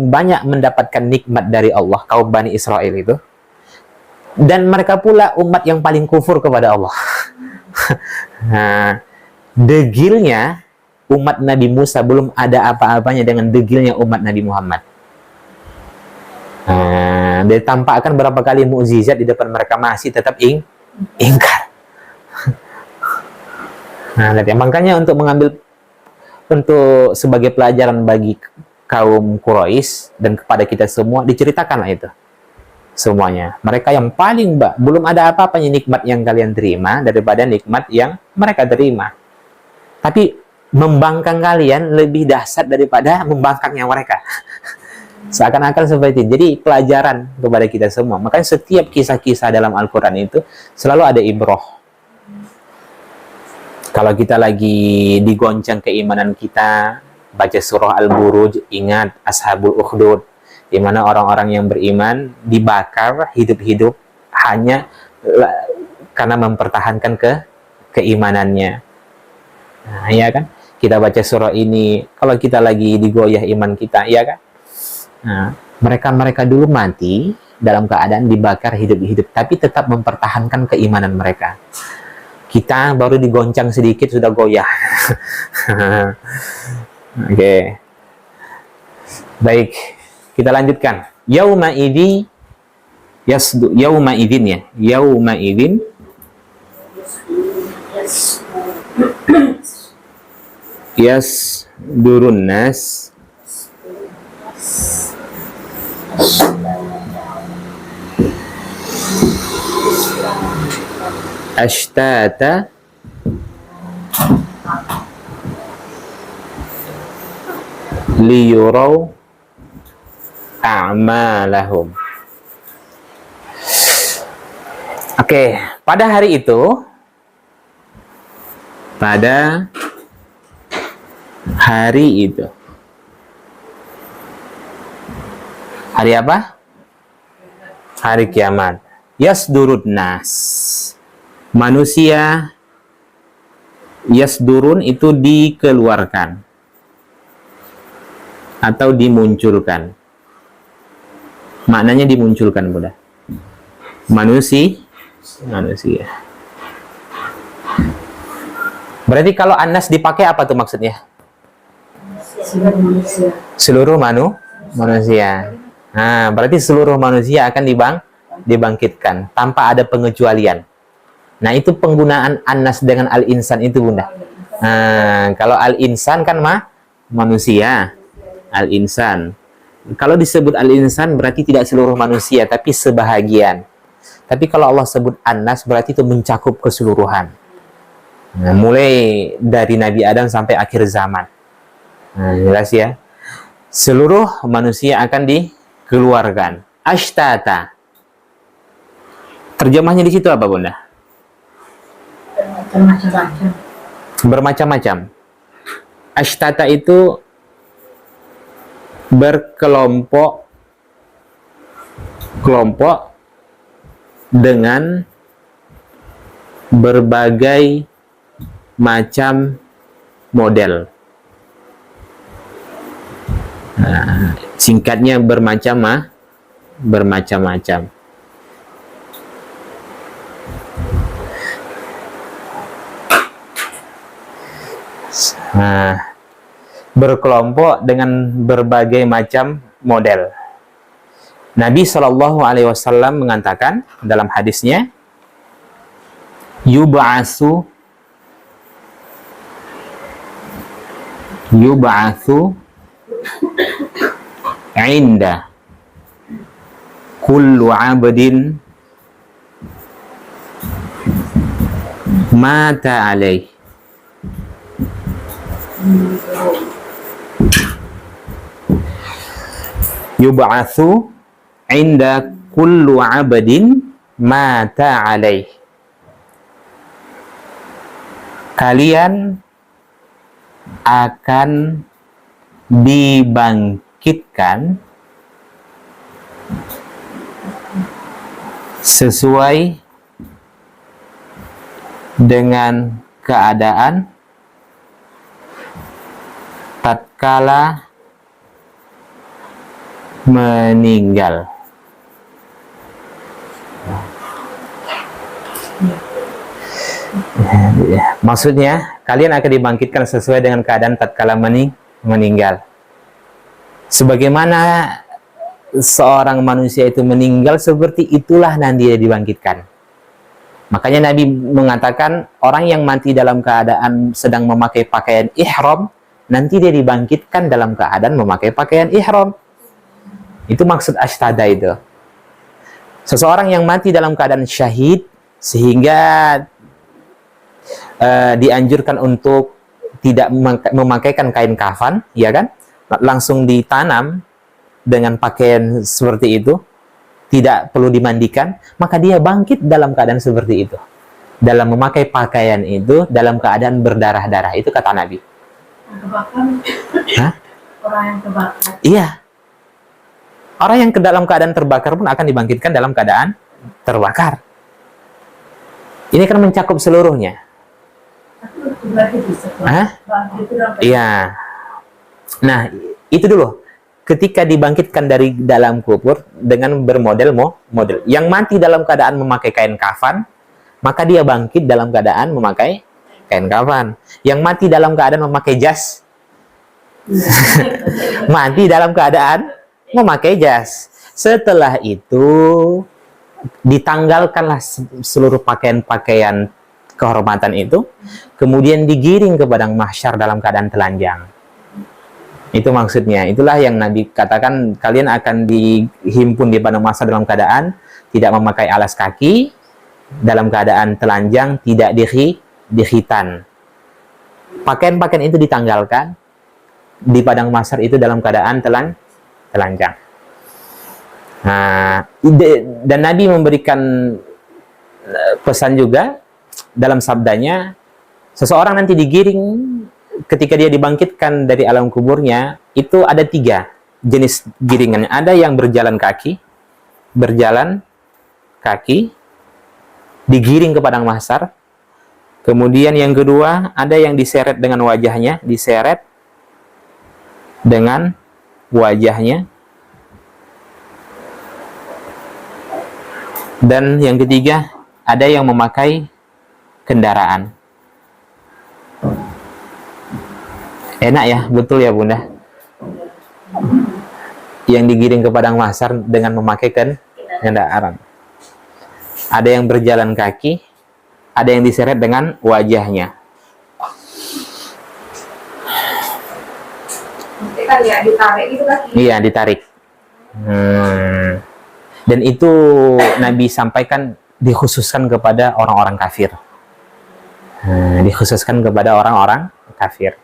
banyak mendapatkan nikmat dari Allah, kaum Bani Israel itu. Dan mereka pula umat yang paling kufur kepada Allah. Nah, degilnya umat Nabi Musa belum ada apa-apanya dengan degilnya umat Nabi Muhammad. Ditampakkan berapa kali mukjizat di depan mereka masih tetap ingkar. Nah, makanya untuk sebagai pelajaran bagi kaum Quraisy dan kepada kita semua, diceritakanlah itu semuanya. Mereka yang paling belum ada apa-apanya nikmat yang kalian terima daripada nikmat yang mereka terima. Tapi membangkang kalian lebih dahsyat daripada membangkangnya mereka. Seakan-akan seperti itu. Jadi pelajaran kepada kita semua. Makanya setiap kisah-kisah dalam Al-Quran itu selalu ada ibroh. Kalau kita lagi digoncang keimanan kita, baca surah Al-Buruj, ingat Ashabul Ukhdud, di mana orang-orang yang beriman dibakar hidup-hidup hanya karena mempertahankan keimanannya. Nah, ya kan? Kita baca surah ini, kalau kita lagi digoyah iman kita, ya kan? Nah, mereka dulu mati dalam keadaan dibakar hidup-hidup, tapi tetap mempertahankan keimanan mereka. Kita baru digoncang sedikit sudah goyah. Oke. Baik, kita lanjutkan. Yauma idin ya. Yauma idin yasdurun nas ashtata liyuraw a'malahum. Oke, pada hari itu, hari apa? Hari kiamat. Yasdurun nas, manusia. Yasdurun itu dikeluarkan atau dimunculkan. Maknanya dimunculkan, Bunda. Manusia. Berarti kalau Anas dipakai apa tuh maksudnya? Seluruh manusia. Nah, berarti seluruh manusia akan dibangkitkan tanpa ada pengecualian. Nah, itu penggunaan Anas dengan al-insan itu, Bunda. Nah, kalau al-insan kan manusia. Al-insan. Kalau disebut al-insan berarti tidak seluruh manusia, tapi sebahagian. Tapi kalau Allah sebut Anas berarti itu mencakup keseluruhan. Nah, mulai dari Nabi Adam sampai akhir zaman. Nah, jelas ya. Seluruh manusia akan dikeluarkan. Ashtata. Terjemahnya di situ apa, Bunda? Bermacam-macam. Ashtata itu berkelompok dengan berbagai macam model. Nah, singkatnya bermacam-macam. Nah, berkelompok dengan berbagai macam model. Nabi Shallallahu Alaihi Wasallam mengatakan dalam hadisnya, yub'atsu inda kullu abdin mata alaih. Yub'atsu inda kullu abdin mata alaih. Kalian akan dibangkitkan sesuai dengan keadaan tatkala meninggal. Maksudnya, kalian akan dibangkitkan sesuai dengan keadaan tatkala meninggal. Sebagaimana seorang manusia itu meninggal, seperti itulah nanti dia dibangkitkan. Makanya Nabi mengatakan, orang yang mati dalam keadaan sedang memakai pakaian ihram, nanti dia dibangkitkan dalam keadaan memakai pakaian ihram. Itu maksud ashtada itu. Seseorang yang mati dalam keadaan syahid, sehingga dianjurkan untuk tidak memakaikan kain kafan, ya kan? Langsung ditanam dengan pakaian seperti itu, tidak perlu dimandikan, maka dia bangkit dalam keadaan seperti itu. Dalam memakai pakaian itu, dalam keadaan berdarah-darah. Itu kata Nabi. Kebakar. Hah? Orang yang kebakar. Iya. Orang yang ke dalam keadaan terbakar pun akan dibangkitkan dalam keadaan terbakar. Ini kan mencakup seluruhnya. Berarti bisa. Hah? Bangkit itu dalam Iya. Nah, itu dulu. Ketika dibangkitkan dari dalam kubur dengan bermodel model. Yang mati dalam keadaan memakai kain kafan, maka dia bangkit dalam keadaan memakai kain kafan. Yang mati dalam keadaan memakai jas, mati dalam keadaan memakai jas. Setelah itu ditanggalkanlah seluruh pakaian-pakaian kehormatan itu, kemudian digiring ke padang mahsyar dalam keadaan telanjang. Itu maksudnya. Itulah yang Nabi katakan, kalian akan dihimpun di padang mahsyar dalam keadaan tidak memakai alas kaki, dalam keadaan telanjang, tidak dikhitan. Pakaian-pakaian itu ditanggalkan di padang mahsyar itu dalam keadaan telanjang. Nah, dan Nabi memberikan pesan juga dalam sabdanya, seseorang nanti digiring ketika dia dibangkitkan dari alam kuburnya, itu ada 3 jenis giringannya. Ada yang berjalan kaki, digiring ke padang mahsyar. Kemudian yang kedua, ada yang diseret dengan wajahnya, Dan yang ketiga, ada yang memakai kendaraan. Enak ya, betul ya Bunda? Yang digiring ke padang mahsyar dengan memakai kendaraan. Ada yang berjalan kaki, ada yang diseret dengan wajahnya. Kan ya ditarik itu kaki. Iya, ditarik. Dan itu Nabi sampaikan dikhususkan kepada orang-orang kafir. Dikhususkan kepada orang-orang kafir.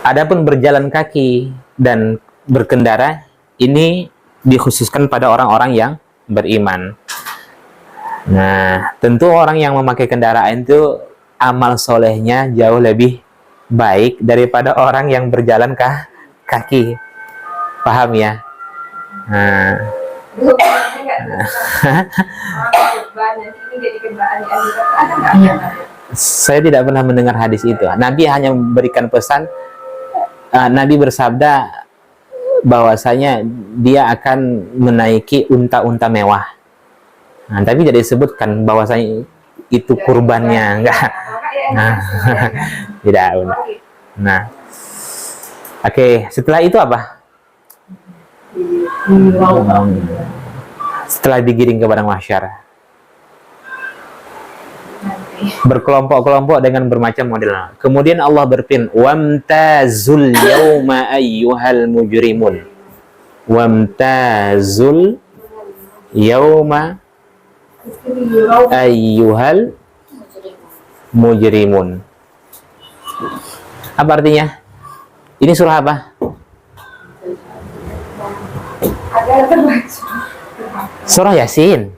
Adapun berjalan kaki dan berkendara, ini dikhususkan pada orang-orang yang beriman. Nah, tentu orang yang memakai kendaraan itu amal solehnya jauh lebih baik daripada orang yang berjalan kaki. Paham ya? Nah. Saya tidak pernah mendengar hadis itu. Nabi hanya memberikan pesan, Nabi bersabda bahwasanya dia akan menaiki unta-unta mewah. Nah, tapi tidak disebutkan bahwasanya itu kurbannya, enggak. Nah, tidak. Nah, oke, setelah itu apa? Setelah digiring ke padang mahsyar, berkelompok-kelompok dengan bermacam model. Kemudian Allah berfirman, "Wamtazul yauma ayyuhal mujrimun." Wamtazul yauma ayyuhal mujrimun. Apa artinya? Ini surah apa? Surah Yasin.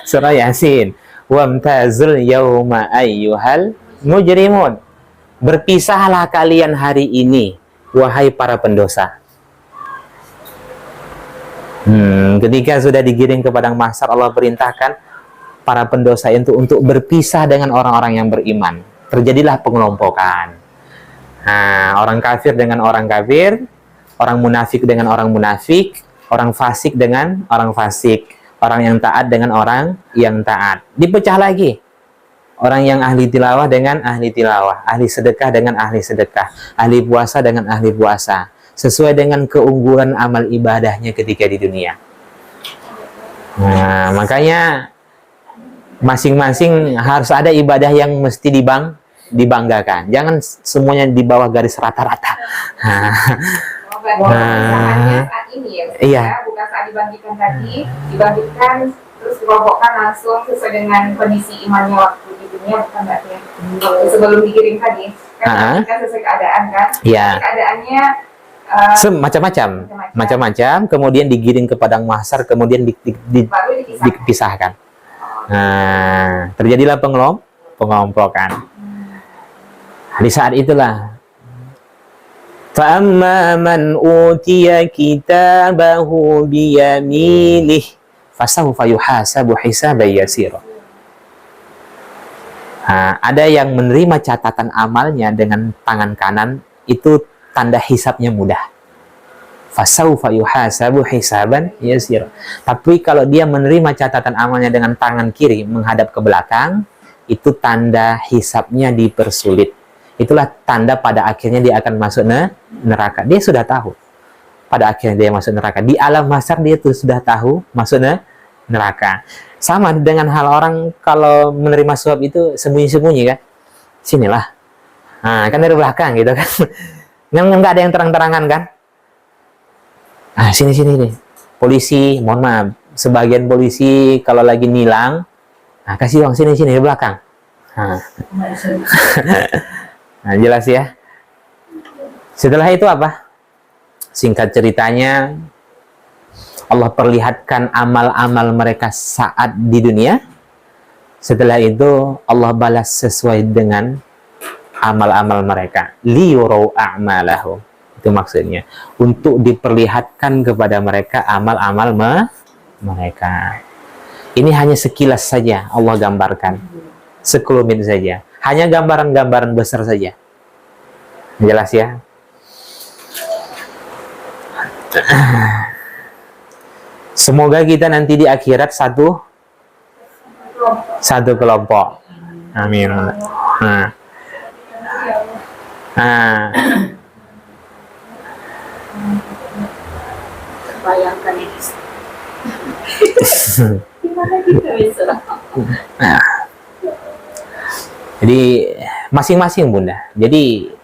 Surah Yasin. Wamtazul yauma ayyuhal mujrimun. Berpisahlah kalian hari ini, wahai para pendosa. Ketika sudah digiring ke padang mahsyar, Allah perintahkan para pendosa itu untuk berpisah dengan orang-orang yang beriman. Terjadilah pengelompokan. Nah, orang kafir dengan orang kafir, orang munafik dengan orang munafik, orang fasik dengan orang fasik, orang yang taat dengan orang yang taat. Dipecah lagi. Orang yang ahli tilawah dengan ahli tilawah, ahli sedekah dengan ahli sedekah, ahli puasa dengan ahli puasa, sesuai dengan keunggulan amal ibadahnya ketika di dunia. Nah, makanya masing-masing harus ada ibadah yang mesti dibanggakan. Jangan semuanya di bawah garis rata-rata. Misalnya saat ini ya, Iya. bukan saat dibangkitkan tadi, dibangkitkan terus dikelompokkan langsung sesuai dengan kondisi imannya waktu di dunia, bukan berarti ya. Sebelum dikirim tadi, kan kita sesuai keadaan kan? Iya. Keadaannya Macam-macam, kemudian digiring ke padang mahsyar, kemudian baru dipisahkan. dipisahkan. Nah, terjadilah pengelompokan. Di saat itulah, فَأَمَّا مَنْ أُوتِيَ كِتَابَهُ بِيَمِينِهِ فَسَوْفَ يُحَاسَبُ حِسَابًا يَسِيرًا. Ada yang menerima catatan amalnya dengan tangan kanan, itu tanda hisabnya mudah. فَسَوْفَ يُحَاسَبُ حِسَابًا يَسِيرًا. Tapi kalau dia menerima catatan amalnya dengan tangan kiri menghadap ke belakang, itu tanda hisabnya dipersulit. Itulah tanda pada akhirnya dia akan masuk neraka. Dia sudah tahu pada akhirnya dia masuk neraka. Di alam mahsyar dia tuh sudah tahu masuk neraka. Sama dengan hal orang kalau menerima suap itu sembunyi-sembunyi kan. Sinilah. Nah, kan dari belakang gitu kan. Nggak ada yang terang-terangan kan. Sini nih. Polisi, mohon maaf. Sebagian polisi kalau lagi nilang, kasih uang sini di belakang. Nah, jelas ya. Setelah itu apa? Singkat ceritanya, Allah perlihatkan amal-amal mereka saat di dunia. Setelah itu Allah balas sesuai dengan amal-amal mereka. Liyurau a'malahum. Itu maksudnya. Untuk diperlihatkan kepada mereka amal-amal mereka. Ini hanya sekilas saja Allah gambarkan. Sekelumit saja. Hanya gambaran-gambaran besar saja. Jelas ya? Semoga kita nanti di akhirat satu kelompok. Amin. Bayangkan ini. Gimana kita bisa? Jadi masing-masing Bunda. Jadi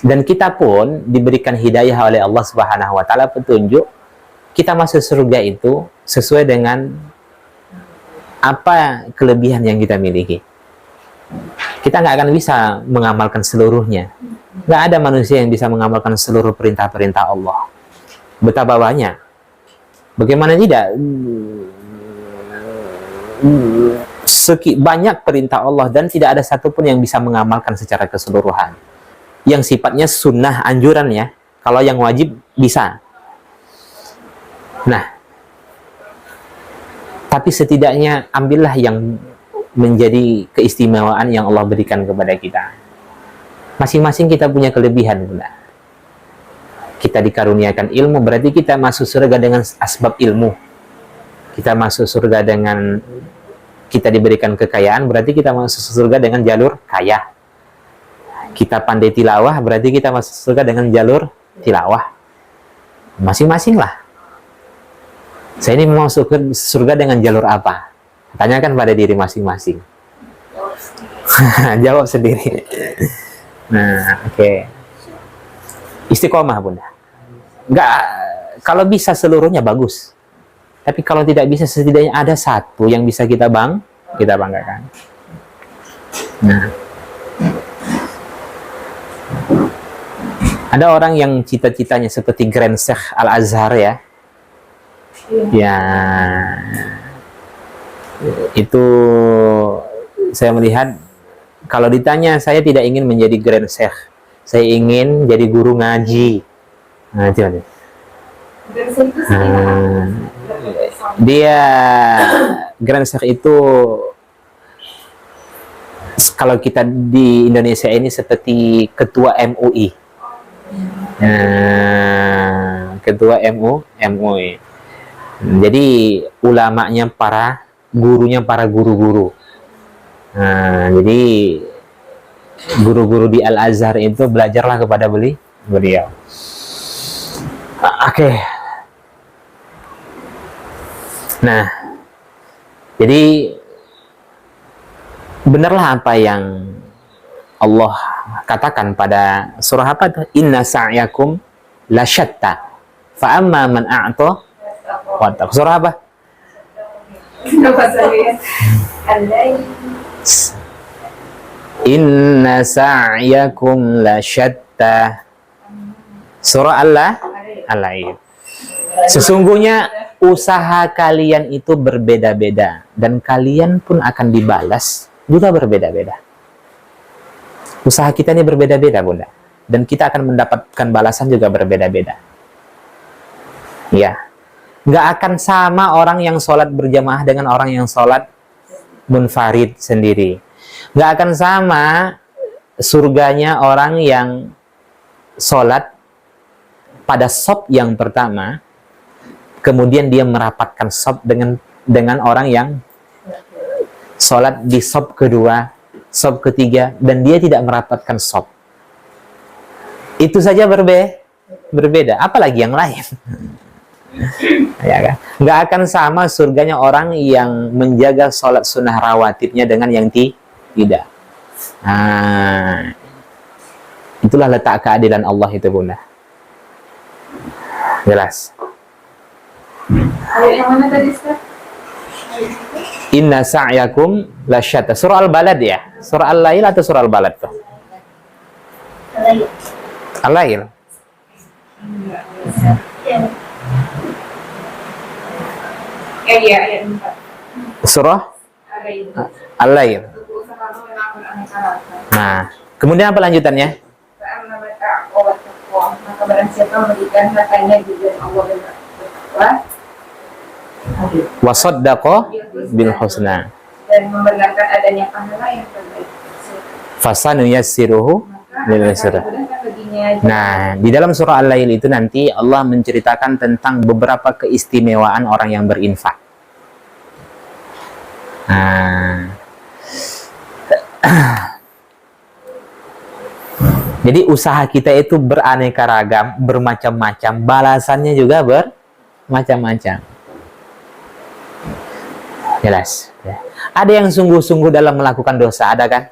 dan kita pun diberikan hidayah oleh Allah Subhanahu wa taala, petunjuk kita masuk surga itu sesuai dengan apa kelebihan yang kita miliki. Kita nggak akan bisa mengamalkan seluruhnya. Nggak ada manusia yang bisa mengamalkan seluruh perintah-perintah Allah. Betapa banyak. Bagaimana tidak? Banyak perintah Allah dan tidak ada satupun yang bisa mengamalkan secara keseluruhan. Yang sifatnya sunnah, anjuran ya. Kalau yang wajib bisa. Nah, tapi setidaknya ambillah yang menjadi keistimewaan yang Allah berikan kepada kita. Masing-masing kita punya kelebihan, Bunda. Kita dikaruniakan ilmu, berarti kita masuk surga dengan asbab ilmu. Kita masuk surga dengan kita diberikan kekayaan, berarti kita masuk surga dengan jalur kaya. Kita pandai tilawah, berarti kita masuk surga dengan jalur tilawah. Masing-masing lah. Saya ini mau masuk surga dengan jalur apa? Tanyakan pada diri masing-masing. Jawab sendiri. Nah, oke. Istiqomah, Bunda. Nggak, kalau bisa seluruhnya bagus. Tapi kalau tidak bisa, setidaknya ada satu yang bisa kita banggakan. Nah, ada orang yang cita-citanya seperti Grand Sheikh Al-Azhar ya. Ya, itu saya melihat kalau ditanya, saya tidak ingin menjadi Grand Sheikh. Saya ingin jadi guru ngaji. Nah, itu. Dan itu sih Dia Grand Sheikh itu kalau kita di Indonesia ini seperti ketua MUI. Ketua MUI. Jadi ulamanya gurunya para guru-guru. Jadi guru-guru di Al-Azhar itu belajarlah kepada beliau. Oke. Nah, jadi benarlah apa yang Allah katakan pada surah apa itu? Inna sa'yakum lasyatta. Fa amma man a'ta wattaq. Surah apa? Inna sa'yakum lasyatta. Surah Al-Lail. Sesungguhnya usaha kalian itu berbeda-beda dan kalian pun akan dibalas juga berbeda-beda. Usaha kita ini berbeda-beda, Bunda, dan kita akan mendapatkan balasan juga berbeda-beda. Ya, nggak akan sama orang yang sholat berjamaah dengan orang yang sholat munfarid sendiri. Nggak akan sama surganya orang yang sholat pada shop yang pertama, kemudian dia merapatkan shop dengan orang yang sholat di shop kedua, shop ketiga, dan dia tidak merapatkan shop. Itu saja berbeda, apalagi yang lain. Ya kan? Nggak akan sama surganya orang yang menjaga sholat sunnah rawatibnya dengan yang tidak. Itulah letak keadilan Allah itu, Bunda. Jelas. Ayat yang mana tadi, Ustaz? Inna sa'yakum lasyatta. Surah Al-Balad ya? Surah Al-Lail atau surah Al-Balad tuh? Al-Lail. Iya, ayat 4. Surah Al-Lail. Nah, kemudian apa lanjutannya? Maka barang siapa memberikan hartanya di jalan Allah dan bertakwa, Wasaddaqa bil husna. Dan membenarkan adanya pahala yang terbaik. Fasanuyassiruhu lil yusra. Nah, di dalam surah Al-Lail itu nanti Allah menceritakan tentang beberapa keistimewaan orang yang berinfak. Jadi usaha kita itu beraneka ragam, bermacam-macam, balasannya juga bermacam-macam. Jelas. Ada yang sungguh-sungguh dalam melakukan dosa, ada kan?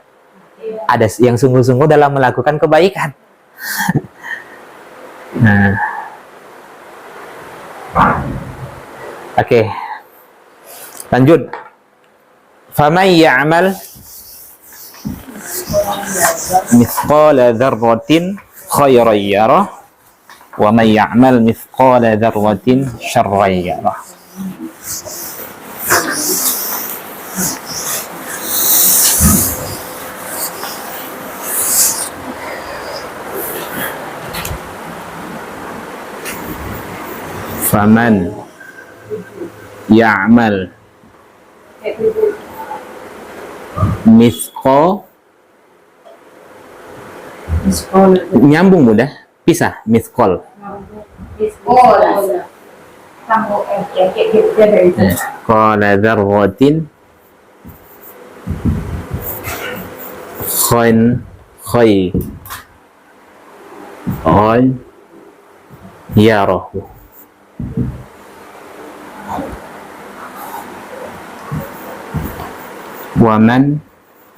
Ada yang sungguh-sungguh dalam melakukan kebaikan. Oke. Lanjut. Faman ya'mal mithqala dzarratin khairan yarah wa man ya'mal mithqala dzarratin syarran yarah. Faman ya'mal nyambung mudah, pisah mithqal. Qala dzarratin khayran yarahu. Wa man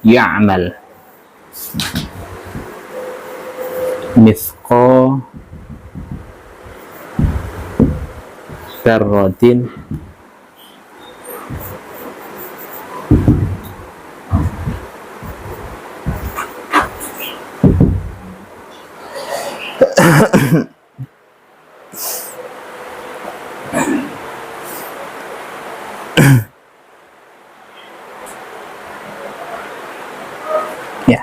ya'mal mithqala dzarratin ya.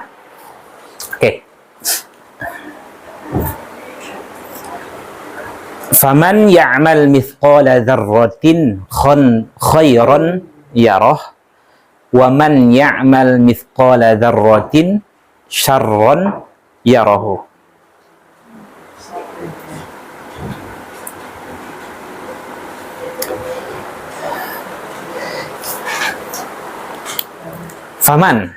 Oke. Faman ya'mal mithqala dzarratin khairan yarah wa man ya'mal mithqala dzarratin syarran yarahu. Faman,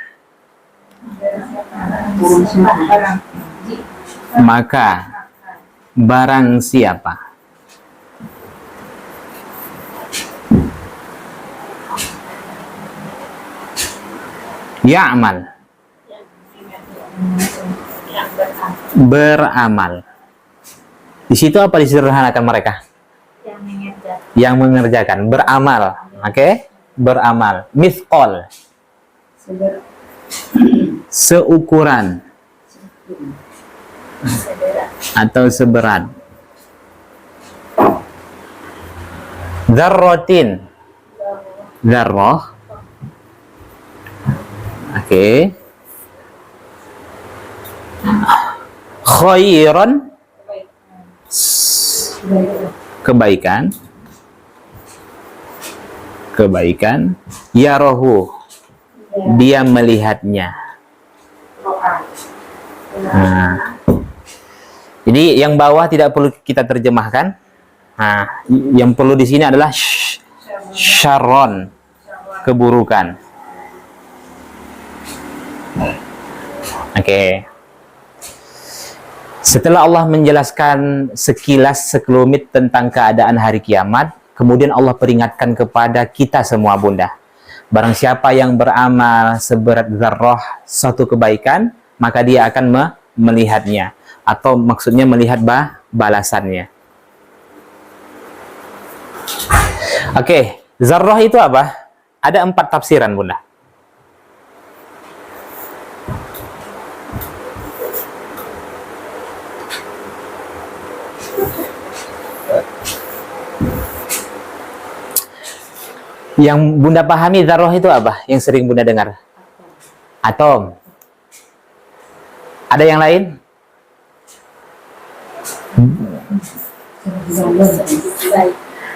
maka barang siapa ya'mal, beramal. Di situ apa disederhanakan mereka? Yang mengerjakan, beramal. Oke? Beramal. Mithqal, seukuran atau seberat. Dzarratin, dzarrah. Oke. Khairan, kebaikan. Kebaikan. Yarahu, dia melihatnya. Nah, jadi yang bawah tidak perlu kita terjemahkan. Nah, yang perlu di sini adalah syarron, keburukan. Oke. Setelah Allah menjelaskan sekilas sekelumit tentang keadaan hari kiamat, kemudian Allah peringatkan kepada kita semua, Bunda. Barang siapa yang beramal seberat dzarrah satu kebaikan, maka dia akan melihatnya. Atau maksudnya melihat balasannya. Oke, dzarrah itu apa? Ada 4 tafsiran, Bunda. Yang Bunda pahami dzarrah itu apa? Yang sering Bunda dengar? Atom. Ada yang lain?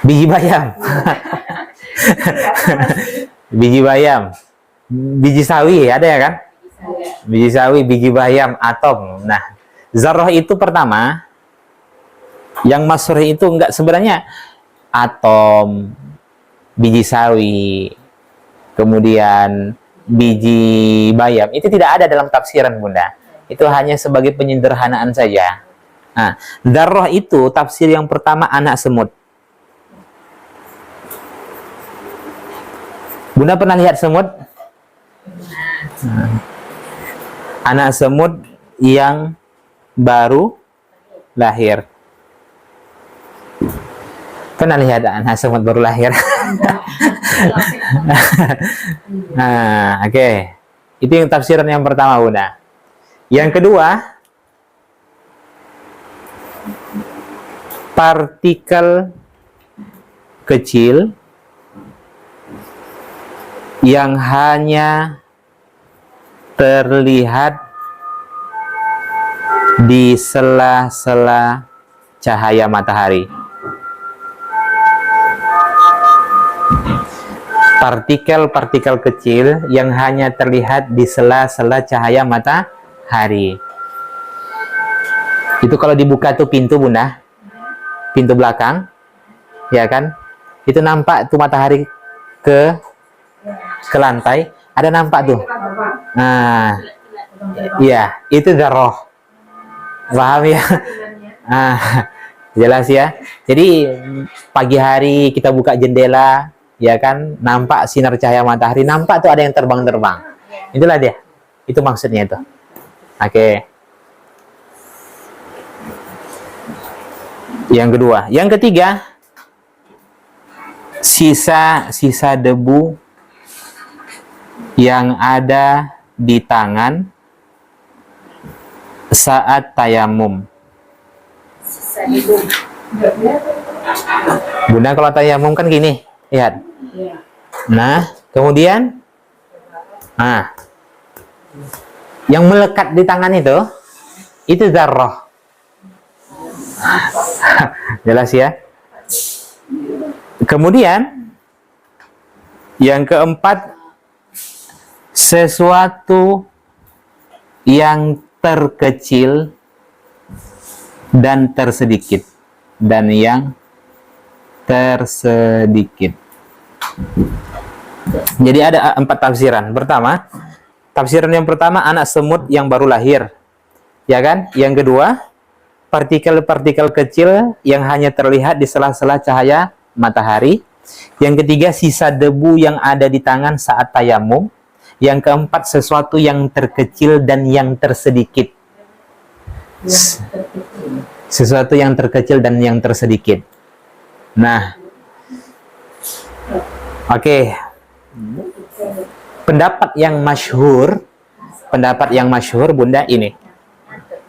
Biji bayam. Biji bayam. Biji sawi, ada ya kan? Biji sawi, biji bayam, atom. Nah, dzarrah itu pertama, yang masyhur itu enggak sebenarnya atom, biji sawi, kemudian biji bayam, itu tidak ada dalam tafsiran, Bunda. Itu hanya sebagai penyederhanaan saja. Nah, dzarrah itu tafsir yang pertama anak semut. Bunda pernah lihat semut? Nah, anak semut yang baru lahir. Pernah lihat anak semut baru lahir? Nah, oke. Itu yang tafsiran yang pertama, Bunda. Yang kedua, partikel kecil yang hanya terlihat di sela-sela cahaya matahari. Partikel-partikel kecil yang hanya terlihat di sela-sela cahaya matahari. Itu kalau dibuka tuh pintu, Bunda, pintu belakang, ya kan? Itu nampak tuh matahari ke lantai, ada nampak tuh. Nah, iya, itu dzarrah. Paham ya? Nah, jelas ya. Jadi pagi hari kita buka jendela, ya kan, nampak sinar cahaya matahari, nampak tuh ada yang terbang-terbang. Itulah dia. Itu maksudnya itu. Oke. Yang kedua, yang ketiga, sisa debu yang ada di tangan saat tayamum. Bunda kalau tayamum kan gini, lihat. Nah, kemudian, nah, yang melekat di tangan itu dzarrah. Jelas ya. Kemudian yang keempat, sesuatu yang terkecil dan tersedikit, dan yang tersedikit. Jadi ada 4 tafsiran. Pertama, tafsiran yang pertama, anak semut yang baru lahir, ya kan? Yang kedua, partikel-partikel kecil yang hanya terlihat di sela-sela cahaya matahari. Yang ketiga, sisa debu yang ada di tangan saat tayamum. Yang keempat, sesuatu yang terkecil dan yang tersedikit. Sesuatu yang terkecil dan yang tersedikit. Nah, oke. Pendapat yang masyhur, Bunda, ini.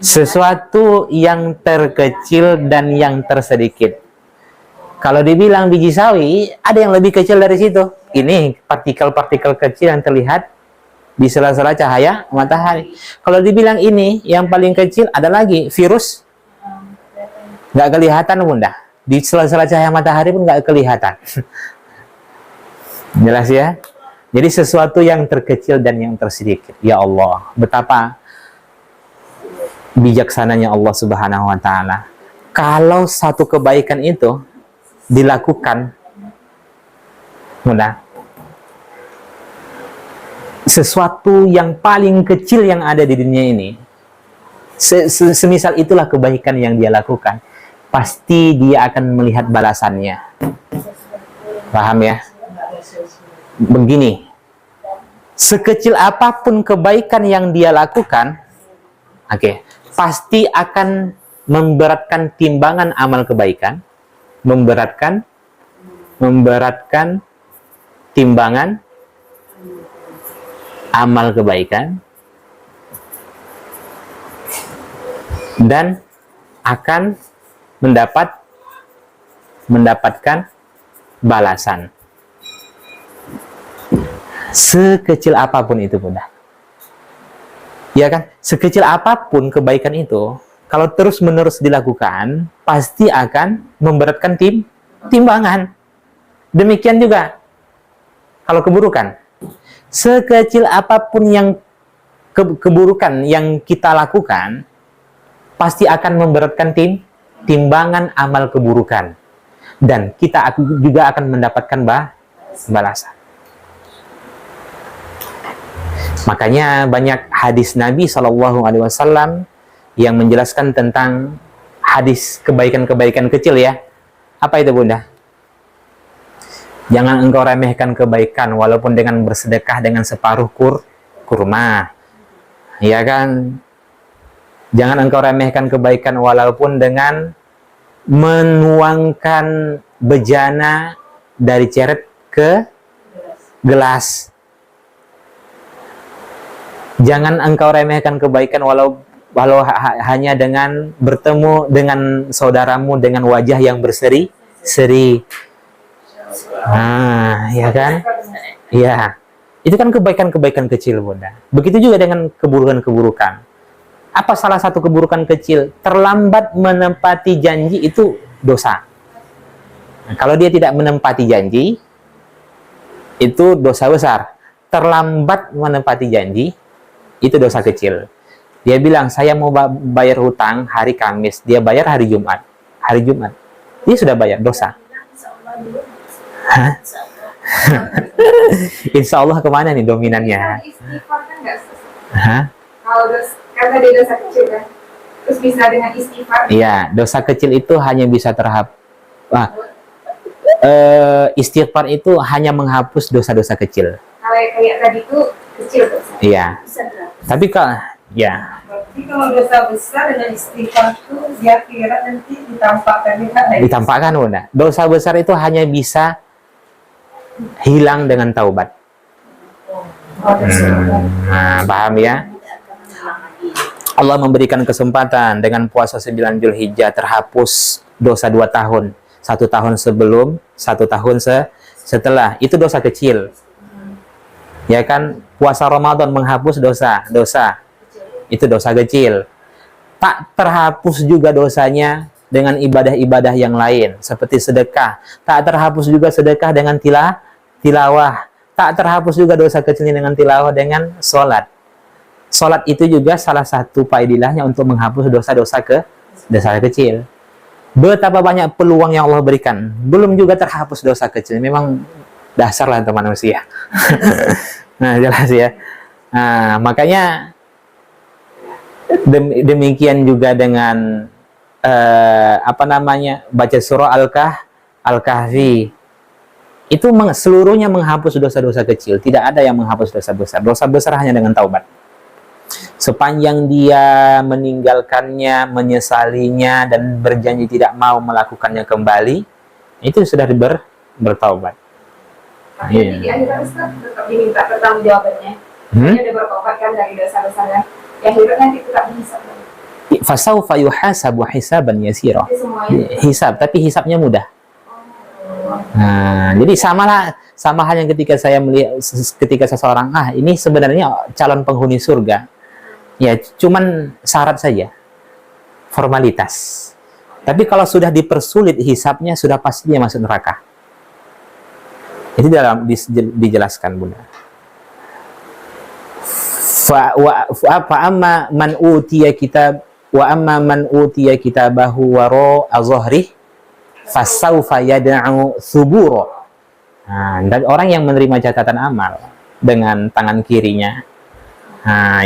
Sesuatu yang terkecil dan yang tersedikit. Kalau dibilang biji sawi, ada yang lebih kecil dari situ. Ini partikel-partikel kecil yang terlihat di sela-sela cahaya matahari. Kalau dibilang ini yang paling kecil, ada lagi virus. Nggak kelihatan, Bunda. Di sela-sela cahaya matahari pun nggak kelihatan. Jelas ya? Jadi sesuatu yang terkecil dan yang tersedikit. Ya Allah, betapa bijaksananya Allah Subhanahu wa Ta'ala. Kalau satu kebaikan itu dilakukan, Bunda, sesuatu yang paling kecil yang ada di dunia ini, semisal itulah kebaikan yang dia lakukan, pasti dia akan melihat balasannya. Paham ya? Begini, sekecil apapun kebaikan yang dia lakukan, pasti akan memberatkan timbangan amal kebaikan, memberatkan timbangan amal kebaikan, dan akan mendapatkan balasan. Sekecil apapun itu, Bunda. Ya kan? Sekecil apapun kebaikan itu, kalau terus-menerus dilakukan, pasti akan memberatkan timbangan. Demikian juga kalau keburukan. Sekecil apapun yang keburukan yang kita lakukan, pasti akan memberatkan timbangan amal keburukan. Dan kita juga akan mendapatkan balasan. Makanya banyak hadis Nabi SAW yang menjelaskan tentang hadis kebaikan-kebaikan kecil ya. Apa itu, Bunda? Jangan engkau remehkan kebaikan walaupun dengan bersedekah dengan separuh kurma. Ya kan? Jangan engkau remehkan kebaikan walaupun dengan menuangkan bejana dari ceret ke gelas. Jangan engkau remehkan kebaikan walau hanya dengan bertemu dengan saudaramu dengan wajah yang berseri-seri. Ya kan? Ya. Itu kan kebaikan-kebaikan kecil, Bunda. Begitu juga dengan keburukan-keburukan. Apa salah satu keburukan kecil? Terlambat menepati janji itu dosa. Nah, kalau dia tidak menepati janji, itu dosa besar. Terlambat menepati janji, itu dosa kecil. Dia bilang, saya mau bayar hutang hari Kamis. Dia bayar hari Jumat. Hari Jumat. Dia sudah bayar, dosa. Hah? Insya Allah kemana nih dominannya? Istighfar kan nggak susah. Hah? Kalau karena dia dosa kecil kan, terus bisa dengan istighfar. Iya, dosa kecil itu hanya bisa istighfar itu hanya menghapus dosa-dosa kecil. Kalau kayak tadi itu kecil dosa. Iya. Tapi ya. Jadi kalau dosa besar dengan istighfar itu dia kira nanti Ditampakkan, Bunda. Dosa besar itu hanya bisa hilang dengan taubat. Nah, paham ya? Allah memberikan kesempatan dengan puasa 9 Zulhijjah terhapus dosa 2 tahun. 1 tahun sebelum, 1 tahun setelah. Itu dosa kecil. Ya kan? Puasa Ramadan menghapus dosa. Itu dosa kecil. Tak terhapus juga dosanya dengan ibadah-ibadah yang lain seperti sedekah. Tak terhapus juga sedekah dengan tilawah. Tak terhapus juga dosa kecilnya dengan tilawah dengan sholat. Sholat itu juga salah satu faedahnya untuk menghapus dosa-dosa kecil. Betapa banyak peluang yang Allah berikan. Belum juga terhapus dosa kecil. Memang dasar lah untuk manusia. Nah, jelas ya. Nah, makanya demikian juga dengan baca surah Al-Kahfi. Itu seluruhnya menghapus dosa-dosa kecil. Tidak ada yang menghapus dosa besar. Dosa besar hanya dengan taubat. Sepanjang dia meninggalkannya, menyesalinya, dan berjanji tidak mau melakukannya kembali, itu sudah bertaubat. Jadi di akhirat Ustaz tetap diminta pertanggungjawabannya. Hanya udah bertobat kan dari dosa-dosanya. Di akhirat nanti tetap dihisab. Fasaufa yuhasabu hisaban yasira. Hisab, tapi hisabnya mudah. Nah, jadi sama halnya ketika saya melihat ketika seseorang ini sebenarnya calon penghuni surga. Ya, cuman syarat saja. Formalitas. Tapi kalau sudah dipersulit hisabnya, sudah pasti dia masuk neraka. Itu dijelaskan Bunda. Fa amma man utiya kitabahu wara azhrih fasaufa yad'u thubura. Nah, dan orang yang menerima catatan amal dengan tangan kirinya,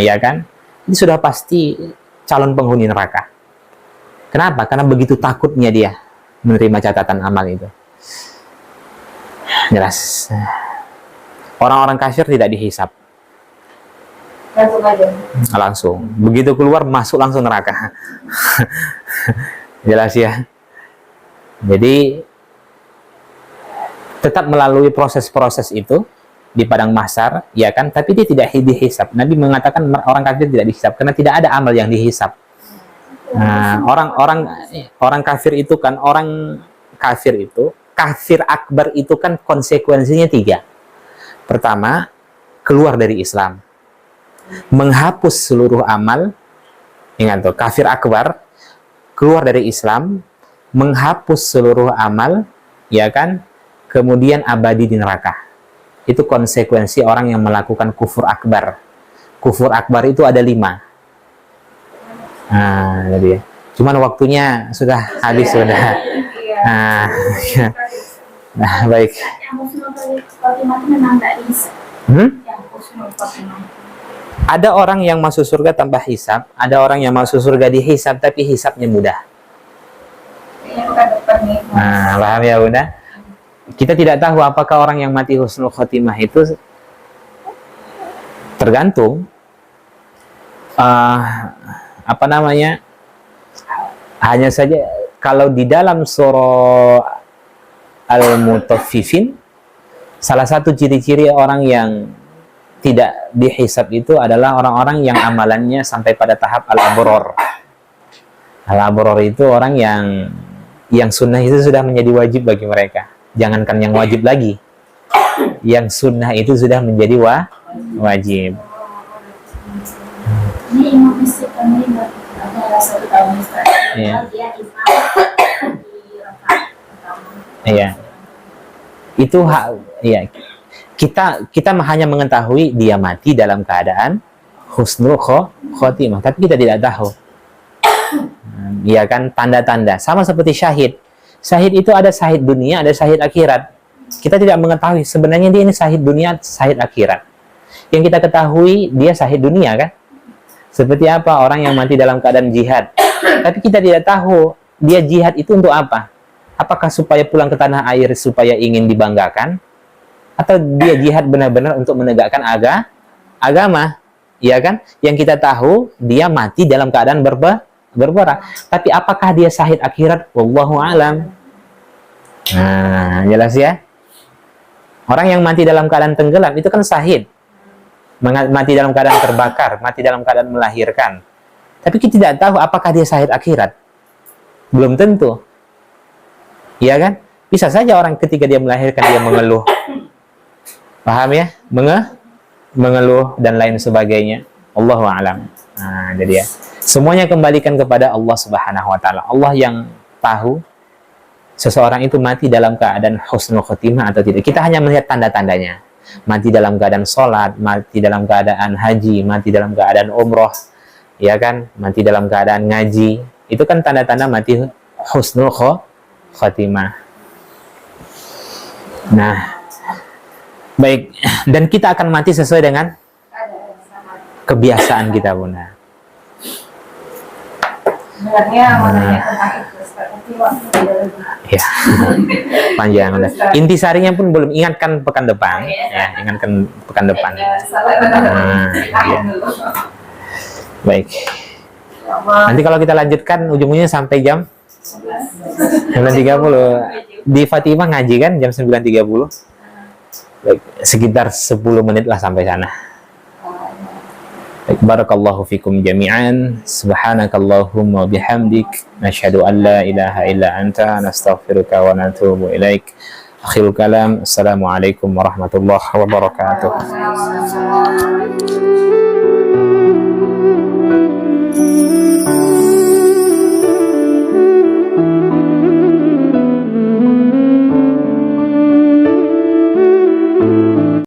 ya kan? Ini sudah pasti calon penghuni neraka. Kenapa? Karena begitu takutnya dia menerima catatan amal itu. Jelas. Orang-orang kafir tidak dihisap. Langsung aja. Langsung. Begitu keluar, masuk langsung neraka. Jelas ya. Jadi, tetap melalui proses-proses itu di padang mahsyar, ya kan? Tapi dia tidak dihisap. Nabi mengatakan orang kafir tidak dihisap karena tidak ada amal yang dihisap. Nah, orang kafir itu kan kafir akbar itu kan konsekuensinya 3. Pertama, keluar dari Islam, menghapus seluruh amal. Ingat tuh, kafir akbar keluar dari Islam, menghapus seluruh amal, ya kan? Kemudian abadi di neraka. Itu konsekuensi orang yang melakukan kufur akbar. Kufur akbar itu ada 5. Nah, jadi cuman waktunya sudah habis sudah. Nah, baik. Ada orang yang masuk surga tanpa hisab, ada orang yang masuk surga dihisab tapi hisabnya mudah. Nah, paham ya Bunda? Kita tidak tahu apakah orang yang mati husnul khotimah itu tergantung hanya saja kalau di dalam surah Al-Mutaffifin, salah satu ciri-ciri orang yang tidak dihisab itu adalah orang-orang yang amalannya sampai pada tahap al-abror. Al-abror itu orang yang sunnah itu sudah menjadi wajib bagi mereka. Jangankan yang wajib lagi, yang sunnah itu sudah menjadi wajib. Ini imam masjid kami ada 1 tahun Iya. dia imam di rakaat pertama. Iya. Itu iya. Kita hanya mengetahui dia mati dalam keadaan husnul khotimah, tapi kita tidak tahu. Iya kan, tanda-tanda sama seperti syahid. Syahid itu ada syahid dunia, ada syahid akhirat. Kita tidak mengetahui sebenarnya dia ini syahid dunia, syahid akhirat. Yang kita ketahui dia syahid dunia kan? Seperti apa orang yang mati dalam keadaan jihad. Tapi kita tidak tahu dia jihad itu untuk apa? Apakah supaya pulang ke tanah air supaya ingin dibanggakan? Atau dia jihad benar-benar untuk menegakkan agama? Iya kan? Yang kita tahu dia mati dalam keadaan berperang. Tapi apakah dia syahid akhirat? Wallahu alam. Nah, jelas ya. Orang yang mati dalam keadaan tenggelam itu kan syahid. Mati dalam keadaan terbakar, mati dalam keadaan melahirkan. Tapi kita tidak tahu apakah dia syahid akhirat. Belum tentu. Iya kan? Bisa saja orang ketika dia melahirkan dia mengeluh. Paham ya? Mengeluh dan lain sebagainya. Allahu a'lam. Nah, jadi ya. Semuanya kembalikan kepada Allah Subhanahu wa taala. Allah yang tahu seseorang itu mati dalam keadaan husnul khotimah atau tidak. Kita hanya melihat tanda-tandanya. Mati dalam keadaan sholat, mati dalam keadaan haji, mati dalam keadaan umroh, ya kan? Mati dalam keadaan ngaji. Itu kan tanda-tanda mati husnul khotimah. Nah, baik. Dan kita akan mati sesuai dengan kebiasaan kita, Bunda. Sebenarnya mau nanya tentang itu, Ustaz, tapi waktu tidak lebih. Ya, panjang. Intisarinya pun belum, ingatkan pekan depan. Ya, ingatkan pekan depan. Ya. Baik. Nanti kalau kita lanjutkan ujung-ujungnya sampai jam 9.30. Di Fatimah ngaji kan jam 9.30. Baik, sekitar 10 menit lah sampai sana. Baik, barakallahu fikum jami'an. Subhanakallahumma bihamdik, nashhadu an la ilaha illa anta, nastaghfiruka wa natubu ilaik. Akhirul kalam, assalamualaikum warahmatullahi wabarakatuh.